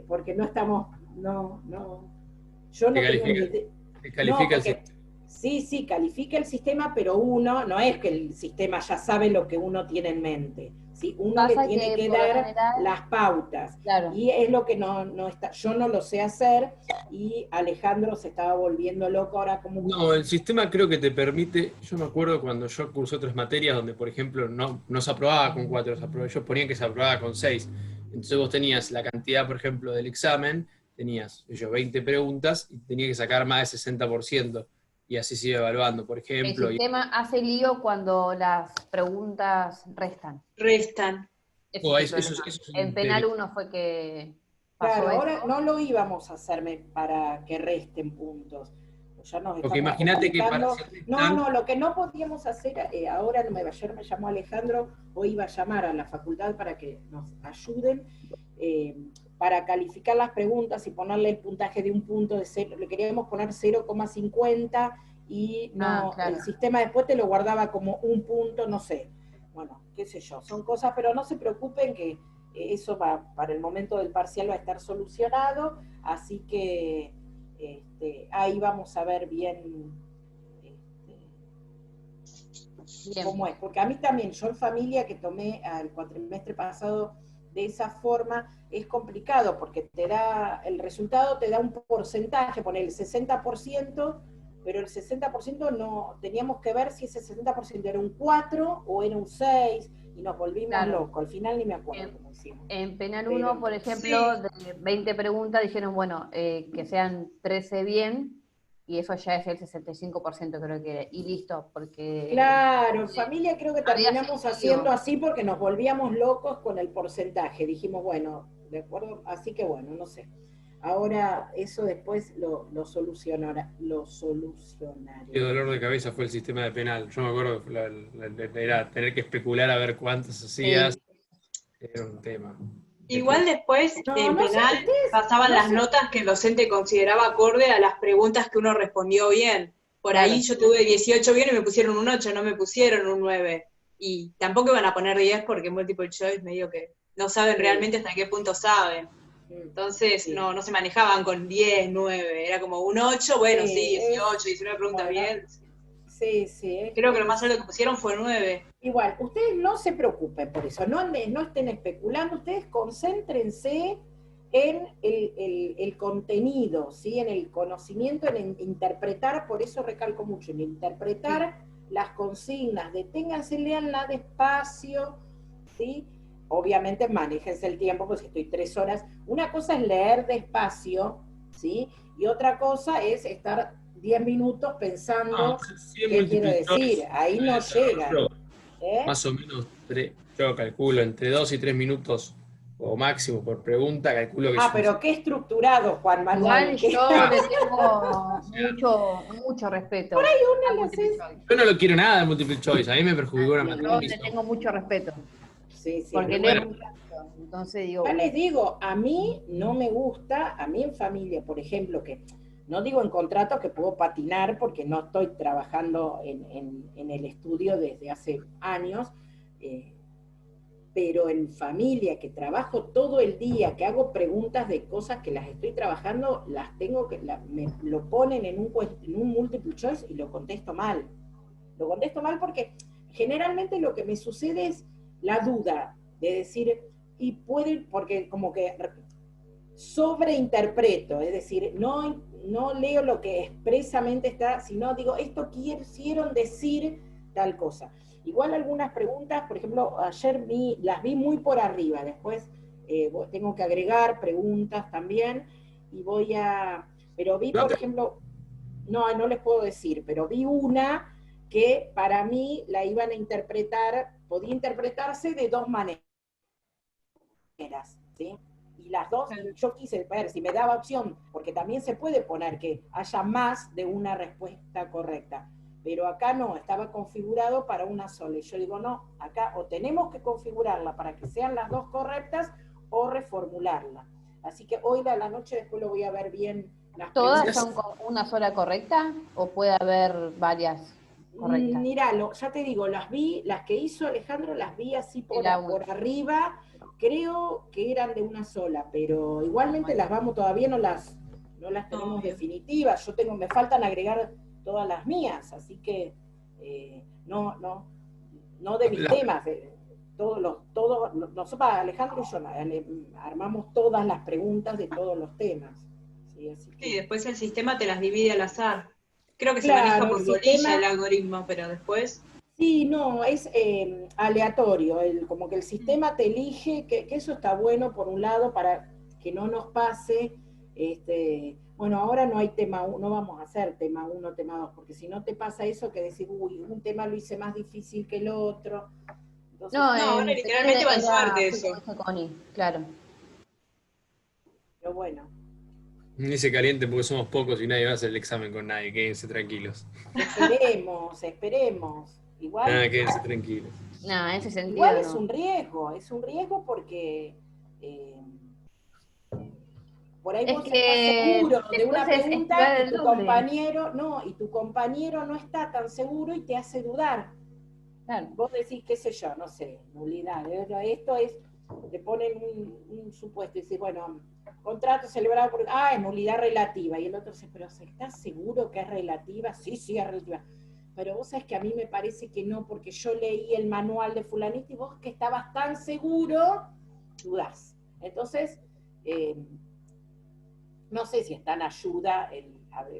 porque no estamos, yo no tengo ni idea. Califica el sistema. Sí, califica el sistema, pero uno, no es que el sistema ya sabe lo que uno tiene en mente, ¿sí? Uno le tiene que dar las pautas, claro. Y es lo que no está, yo no lo sé hacer, y Alejandro se estaba volviendo loco ahora como... No, el sistema creo que te permite, yo me acuerdo cuando yo cursé otras materias donde, por ejemplo, no se aprobaba con 4, ellos ponían que se aprobaba con 6, entonces vos tenías la cantidad, por ejemplo, del examen, tenías 20 preguntas y tenías que sacar más del 60%. Y así se iba evaluando, por ejemplo. El sistema hace lío cuando las preguntas restan. En penal 1 fue que pasó. Claro, ahora no lo íbamos a hacerme para que resten puntos. Ya nos porque imagínate que para no, lo que no podíamos hacer, ayer me llamó Alejandro, hoy iba a llamar a la facultad para que nos ayuden, para calificar las preguntas y ponerle el puntaje de un punto de 0, le queríamos poner 0,50 y no, claro. El sistema después te lo guardaba como un punto, no sé, bueno, qué sé yo, son cosas, pero no se preocupen que eso para el momento del parcial va a estar solucionado, así que ahí vamos a ver bien cómo es, porque a mí también, yo en familia que tomé al cuatrimestre pasado de esa forma, es complicado, porque te da, el resultado te da un porcentaje, pone el 60% pero el 60% no, teníamos que ver si ese 60% era un 4 o era un 6, y nos volvimos locos. Al final ni me acuerdo cómo hicimos. En penal 1, por ejemplo, de 20 preguntas dijeron, bueno, que sean 13 bien, y eso ya es el 65%, creo que, y listo, porque... Claro, en familia creo que había terminamos sentido. haciendo así porque nos volvíamos locos con el porcentaje. Dijimos, bueno, de acuerdo, así que bueno, no sé. Ahora eso después lo solucionará. Qué dolor de cabeza fue el sistema de penal. Yo me acuerdo que era tener que especular a ver cuántas hacías. Era un tema. Igual después, en no sé, penal, ustedes, pasaban no las sé. notas que el docente consideraba acorde a las preguntas que uno respondió bien. Por Claro. ahí yo tuve 18 bien y me pusieron un 8, no me pusieron un 9. Y tampoco iban a poner 10 porque multiple choice medio que no saben Sí. realmente hasta qué punto saben. Entonces Sí. no se manejaban con 10, 9, era como un 8, bueno, sí, 18, 19 preguntas bueno, bien. Sí. Creo que lo más alto que pusieron fue 9. Igual, ustedes no se preocupen por eso, no estén especulando, ustedes concéntrense en el contenido, ¿sí? En el conocimiento, en interpretar, por eso recalco mucho, en interpretar las consignas, deténganse, leanla despacio, ¿sí? Obviamente manéjense el tiempo, pues si estoy 3 horas, una cosa es leer despacio, ¿sí? Y otra cosa es estar 10 minutos pensando qué quiero decir, ahí no llega. Más o menos, yo calculo entre 2 y 3 minutos o máximo por pregunta, calculo que es Pero qué estructurado, Juan Manuel. Igual yo le tengo mucho respeto. Por ahí a una multiple le choice. Yo no lo quiero nada de multiple choice, a mí me perjudicó una Yo materia. le tengo mucho respeto. Sí, Porque bueno. leo muy rápido. Entonces digo. Ya les digo, a mí no me gusta, a mí en familia, por ejemplo, que no digo en contrato que puedo patinar porque no estoy trabajando en el estudio desde hace años, pero en familia, que trabajo todo el día, que hago preguntas de cosas que las estoy trabajando, las tengo que, me lo ponen en un multiple choice y lo contesto mal. Lo contesto mal porque generalmente lo que me sucede es la duda de decir, y puede, porque como que sobreinterpreto, es decir, no leo lo que expresamente está, sino digo, esto quisieron decir tal cosa. Igual algunas preguntas, por ejemplo, ayer las vi muy por arriba, después tengo que agregar preguntas también, y pero vi, por ejemplo, no les puedo decir, pero vi una que para mí la iban a interpretar, podía interpretarse de 2 maneras, ¿sí? Y las dos, yo quise ver si me daba opción, porque también se puede poner que haya más de una respuesta correcta, pero acá no, estaba configurado para una sola, y yo digo, no, acá o tenemos que configurarla para que sean las 2 correctas, o reformularla. Así que hoy a la noche después lo voy a ver bien. ¿Todas son con una sola correcta o puede haber varias correctas? Mirá, ya te digo, las que hizo Alejandro las vi así por arriba, creo que eran de una sola, pero igualmente todavía no las tenemos definitivas, me faltan agregar todas las mías, así que no de mis temas, nosotros, Alejandro y yo armamos todas las preguntas de todos los temas. Sí, después el sistema te las divide al azar. Creo que se maneja por bolilla el algoritmo, pero después... Sí, no, es aleatorio, como que el sistema te elige, que eso está bueno por un lado para que no nos pase, bueno, ahora no hay tema 1, no vamos a hacer tema 1, tema 2, porque si no te pasa eso que decir, uy, un tema lo hice más difícil que el otro. Entonces, ahora literalmente va en suerte eso. Claro. Pero bueno. Ni se caliente porque somos pocos y nadie va a hacer el examen con nadie, quédense tranquilos. Esperemos. Igual. Quédense tranquilos. No, en ese sentido. Igual es un riesgo porque por ahí vos estás seguro de una pregunta y tu compañero no está tan seguro y te hace dudar. Claro. Vos decís, qué sé yo, no sé, nulidad. Esto es, te ponen un supuesto y decís, bueno, contrato celebrado por... es nulidad relativa. Y el otro dice, pero ¿estás seguro que es relativa? Sí, es relativa. Pero vos sabés que a mí me parece que no, porque yo leí el manual de fulanito y vos que estabas tan seguro, dudás. Entonces, no sé si está en ayuda,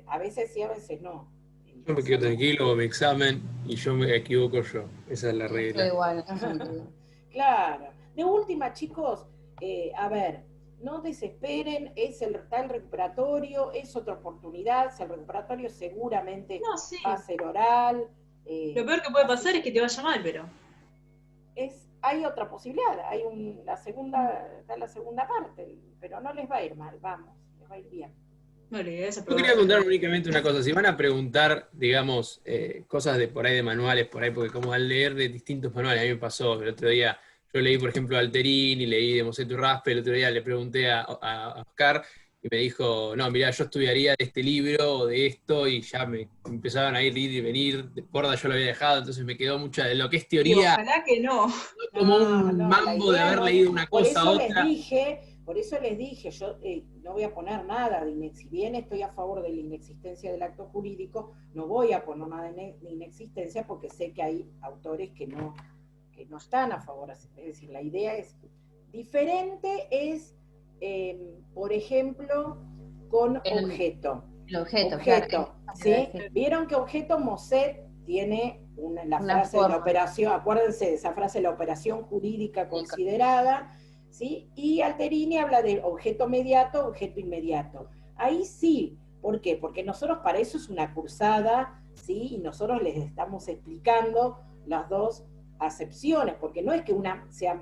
a veces sí, a veces no. Yo me quedo tranquilo con mi examen y yo me equivoco yo. Esa es la Estoy regla. igual, en ese sentido. Claro. De última, chicos, a ver, no desesperen, está el recuperatorio, es otra oportunidad, si el recuperatorio seguramente No, sí. va a ser oral. Lo peor que puede pasar es que te vaya mal, pero. Hay otra posibilidad, está la segunda parte, pero no les va a ir mal, vamos, les va a ir bien. No, la idea es Yo aprobar. quería contar únicamente una cosa. Si van a preguntar, digamos, cosas de por ahí de manuales, por ahí, porque como al leer de distintos manuales, a mí me pasó el otro día, yo leí, por ejemplo, Alterini, leí de Mosè Raspe, el otro día le pregunté a Oscar y me dijo, no, mirá, yo estudiaría de este libro o de esto, y ya me empezaban a ir y venir, de Porda yo lo había dejado, entonces me quedó mucha de lo que es Y teoría, ojalá que no. como No, un no, la mambo de idea haber no es, leído una por cosa a eso les otra. dije, yo no voy a poner nada si bien estoy a favor de la inexistencia del acto jurídico, no voy a poner nada de inexistencia porque sé que hay autores que no están a favor, es decir, la idea es diferente, por ejemplo, con objeto. El objeto, Objeto, claro. ¿sí? Vieron que objeto Mosè tiene la Una frase de la forma. operación, acuérdense de esa frase, la operación jurídica considerada, ¿sí? Y Alterini habla de objeto mediato, objeto inmediato. Ahí sí, ¿por qué? Porque nosotros para eso es una cursada, ¿sí? Y nosotros les estamos explicando las dos acepciones, porque no es que una sea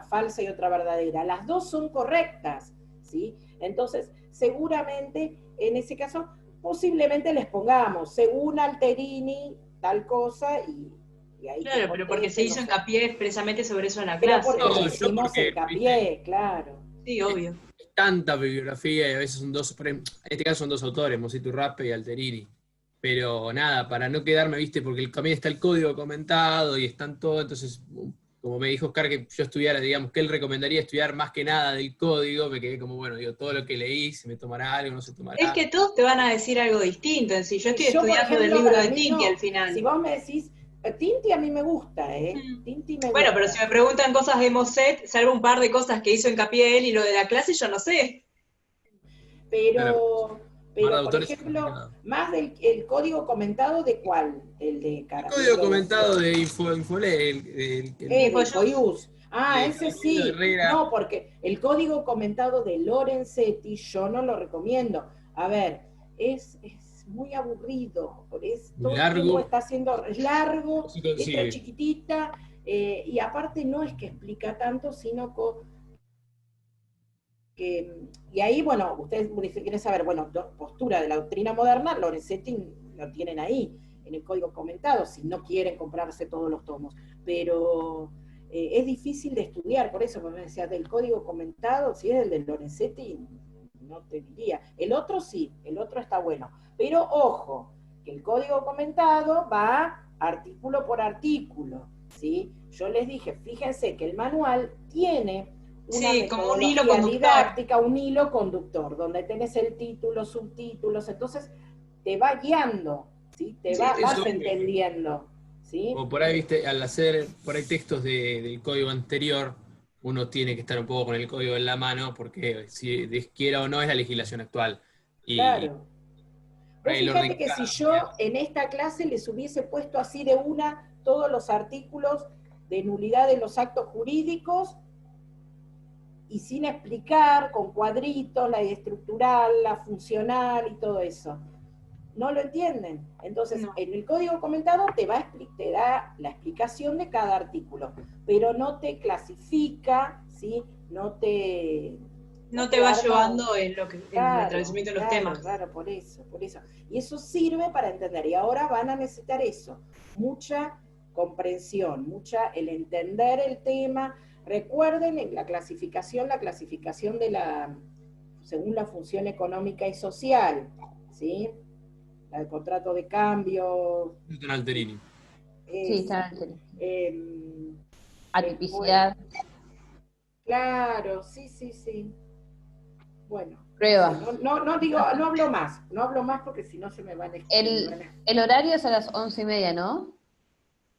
falsa y otra verdadera, las dos son correctas, ¿sí? Entonces, seguramente, en ese caso, posiblemente les pongamos, según Alterini, tal cosa, y ahí Claro, pero porque se hizo hincapié expresamente sobre eso en la pero clase. porque No, le yo hicimos porque, hincapié, claro. Sí, obvio. tanta bibliografía y a veces son dos, en este caso son dos autores, Mosè Raspe y Alterini. Pero nada, para no quedarme, viste, porque también está el código comentado y están todo, entonces, como me dijo Oscar que yo estudiara, digamos, que él recomendaría estudiar más que nada del código, me quedé como, bueno, digo, todo lo que leí, se me tomará algo, no se tomará. Es que todos te van a decir algo distinto. En sí, yo estoy Yo, por estudiando del ejemplo, libro para de mí Tinti no. al final. Si vos me decís, Tinti a mí me gusta, Tinti me Bueno, gusta. pero si me preguntan cosas de Mosset, salvo un par de cosas que hizo hincapié él y lo de la clase, yo no sé. Pero, Mar de por autores es ejemplo, complicado. más del el código comentado, ¿de cuál? El de El código Caramelo. comentado de Infole, Y De pues yo, Infoius. Ah, de ese Camilo sí. Herrera. No, porque el código comentado de Lorenzetti yo no lo recomiendo. A ver, es muy aburrido. Muy Todo el tiempo largo, está haciendo, es no largo, se letra consigue. chiquitita, y aparte no es que explica tanto, sino y ahí, bueno, ustedes quieren saber, bueno, postura de la doctrina moderna, Lorenzetti lo tienen ahí, en el código comentado, si no quieren comprarse todos los tomos. Pero es difícil de estudiar, por eso me decía, del código comentado, si es el de Lorenzetti, no te diría. El otro sí, el otro está bueno. Pero ojo, que el código comentado va artículo por artículo, ¿sí? Yo les dije, fíjense que el manual tiene una sí, como un hilo metodología conductor. didáctica, un hilo conductor, donde tenés el título, subtítulos, entonces te va guiando, ¿sí? Vas Eso, entendiendo, ¿sí? como por ahí, viste, al hacer por ahí textos del código anterior, uno tiene que estar un poco con el código en la mano, porque si quiera o no es la legislación actual. Y Claro. por Vos ahí el orden fíjate que que si cambia. yo en esta clase les hubiese puesto así de una todos los artículos de nulidad de los actos jurídicos y sin explicar, con cuadritos, la estructural, la funcional y todo eso, no lo entienden. Entonces, No. en el código comentado te da la explicación de cada artículo, pero no te clasifica, ¿sí? No te va arma llevando en el atravesamiento de los temas. Claro, por eso. Y eso sirve para entender. Y ahora van a necesitar eso, mucha comprensión, el entender el tema. Recuerden en la clasificación según la función económica y social, ¿sí? La del contrato de cambio. Esto en Alterini. Sí, está en Después, atipicidad. claro, sí. Bueno, Prueba. no hablo más porque si no se me van a El horario es a las 11:30, ¿no?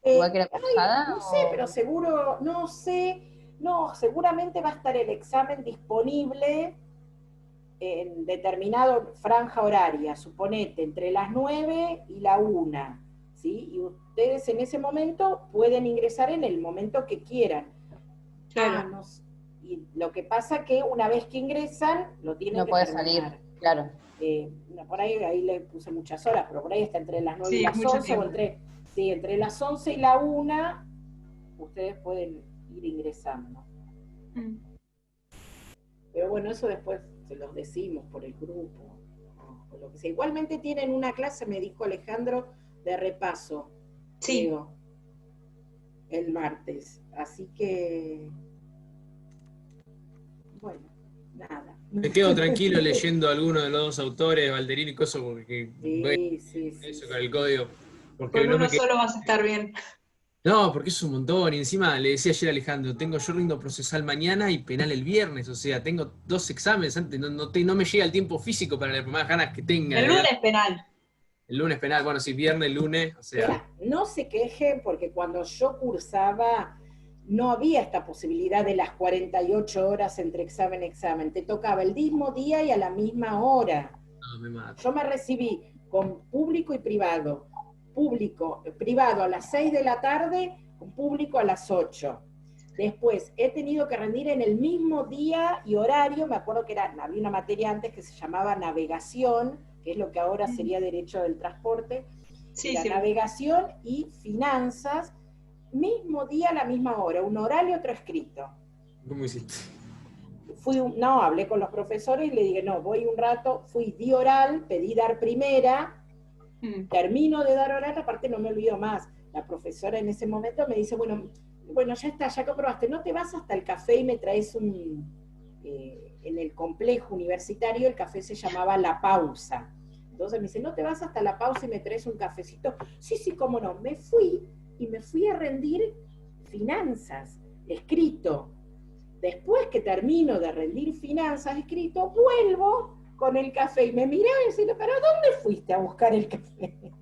Igual que la pasada. No sé, pero seguro, no, seguramente va a estar el examen disponible en determinado franja horaria, suponete, entre las 9 y la 1, ¿sí? Y ustedes en ese momento pueden ingresar en el momento que quieran. Claro. Y lo que pasa que una vez que ingresan, lo tienen No que puede terminar. salir, claro. No, por ahí le puse muchas horas, pero por ahí está entre las 9 y Sí, las mucho 11, o tiempo. entre las 11 y la 1, ustedes pueden ir ingresando. Mm. Pero bueno, eso después se los decimos por el grupo, o lo que sea. Igualmente tienen una clase, me dijo Alejandro, de repaso, Sí. creo, el martes. Así que, bueno, nada. Me quedo tranquilo leyendo a alguno de los dos autores, Valderini y Coso, porque Sí. eso con el código. Porque Con no uno me quedé. solo vas a estar bien. No, porque es un montón. Y encima le decía ayer a Alejandro, yo rindo procesal mañana y penal el viernes. O sea, tengo 2 exámenes antes, no me llega el tiempo físico para las más ganas que tenga El de dar. lunes penal. El lunes penal, bueno, sí, viernes, lunes, o sea. Mira, no se quejen porque cuando yo cursaba no había esta posibilidad de las 48 horas entre examen y examen. Te tocaba el mismo día y a la misma hora. No, me mata. Yo me recibí con público y privado. Privado a las 6 de la tarde, con público a las 8. Después he tenido que rendir en el mismo día y horario. Me acuerdo que había una materia antes que se llamaba navegación, que es lo que ahora sería derecho del transporte. Sí, Era sí. navegación y finanzas, mismo día, la misma hora, un oral y otro escrito. ¿Cómo hiciste? Hablé con los profesores y le dije, no, voy un rato, di oral, pedí dar primera, termino de dar oral, aparte no me olvido más. La profesora en ese momento me dice, bueno, ya está, ya comprobaste, ¿no te vas hasta el café y me traes en el complejo universitario, el café se llamaba La Pausa? Entonces me dice, ¿no te vas hasta la pausa y me traes un cafecito? Sí, cómo no. Me fui a rendir finanzas, escrito. Después que termino de rendir finanzas, escrito, vuelvo con el café y me miraba y decía, ¿pero dónde fuiste a buscar el café?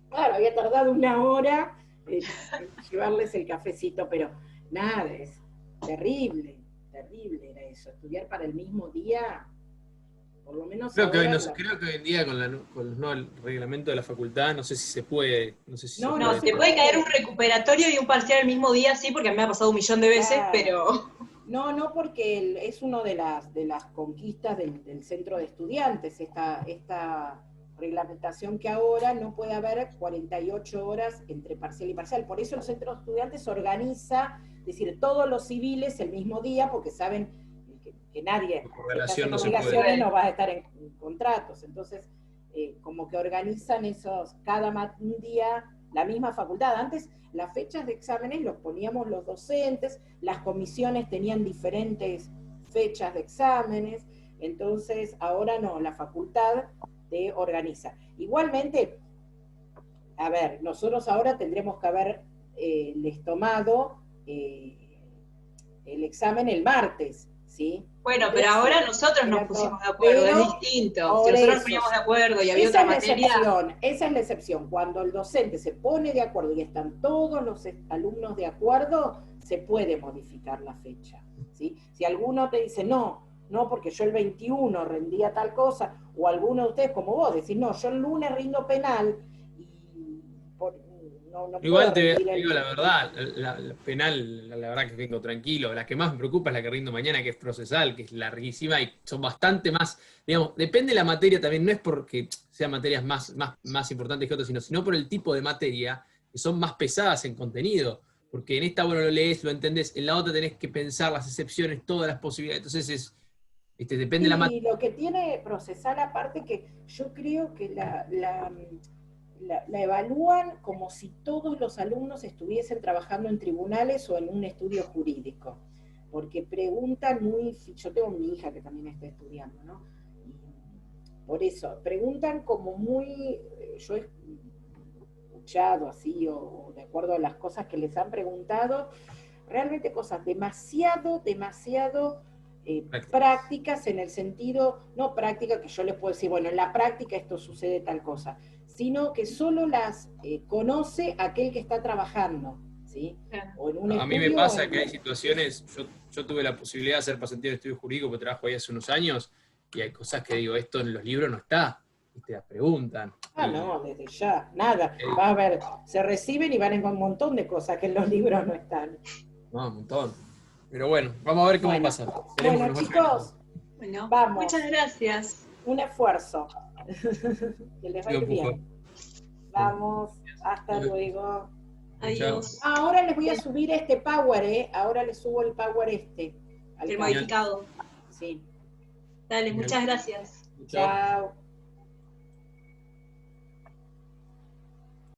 Claro, había tardado 1 hora en llevarles el cafecito, pero nada, es terrible era eso. Estudiar para el mismo día, por lo menos Creo que hoy, ahora... creo que hoy en día con el nuevo reglamento de la facultad, no sé si se puede. No sé si se No, puede. No, te puede caer un recuperatorio y un parcial el mismo día, sí, porque a mí me ha pasado 1.000.000 de veces, Claro. pero... No, porque es una de las conquistas del centro de estudiantes, esta reglamentación que ahora no puede haber 48 horas entre parcial y parcial. Por eso el centro de estudiantes organiza, es decir, todos los civiles el mismo día, porque saben que nadie Por está relación haciendo no se puede. obligaciones, no va a estar en contratos. Entonces, como que organizan esos, un día, la misma facultad. Antes las fechas de exámenes los poníamos los docentes, las comisiones tenían diferentes fechas de exámenes, entonces ahora no, la facultad te organiza. Igualmente, a ver, nosotros ahora tendremos que haberles tomado el examen el martes, ¿sí? Bueno, pero ahora nosotros nos pusimos de acuerdo, es distinto. Si nosotros nos poníamos de acuerdo y había otra materia... Esa es la excepción. Cuando el docente se pone de acuerdo y están todos los alumnos de acuerdo, se puede modificar la fecha, ¿sí? Si alguno te dice, no, porque yo el 21 rendía tal cosa, o alguno de ustedes, como vos, decís, no, yo el lunes rindo penal, y no Igual puedo te rendir digo la verdad, la penal, la verdad que vengo tranquilo. La que más me preocupa es la que rindo mañana, que es procesal, que es larguísima y son bastante más, digamos, depende de la materia también, no es porque sean materias más importantes que otras, sino por el tipo de materia, que son más pesadas en contenido. Porque en esta, bueno, lo lees, lo entendés, en la otra tenés que pensar las excepciones, todas las posibilidades. Entonces depende de la materia. Y lo que tiene procesal aparte, que yo creo que la evalúan como si todos los alumnos estuviesen trabajando en tribunales o en un estudio jurídico, porque preguntan yo tengo mi hija que también está estudiando, ¿no? Y por eso, preguntan como yo he escuchado así, o de acuerdo a las cosas que les han preguntado, realmente cosas demasiado prácticas, en el sentido, no práctica que yo les puedo decir, bueno, en la práctica esto sucede tal cosa, sino que solo las conoce aquel que está trabajando, ¿sí? ¿sí? Claro. O en un A mí me estudio pasa o en- que hay situaciones, yo tuve la posibilidad de hacer pasantía en estudio jurídico, porque trabajo ahí hace unos años, y hay cosas que digo, esto en los libros no está, y te las preguntan. Ah, Y, no, desde ya, nada. eh, Va a ver, se reciben y van en un montón de cosas que en los libros no están. no, un montón. Pero bueno, vamos a ver cómo Bueno, pasa. Esperemos bueno, que nos vaya chicos, Bueno, Vamos. muchas gracias. un esfuerzo. Que les va a ir bien. bien. Vamos, hasta luego. Adiós. Ah, ahora les voy a subir este power, ¿eh? Ahora les subo el power este. Al El power. modificado. Sí. Dale, muchas gracias. Chao. Chao.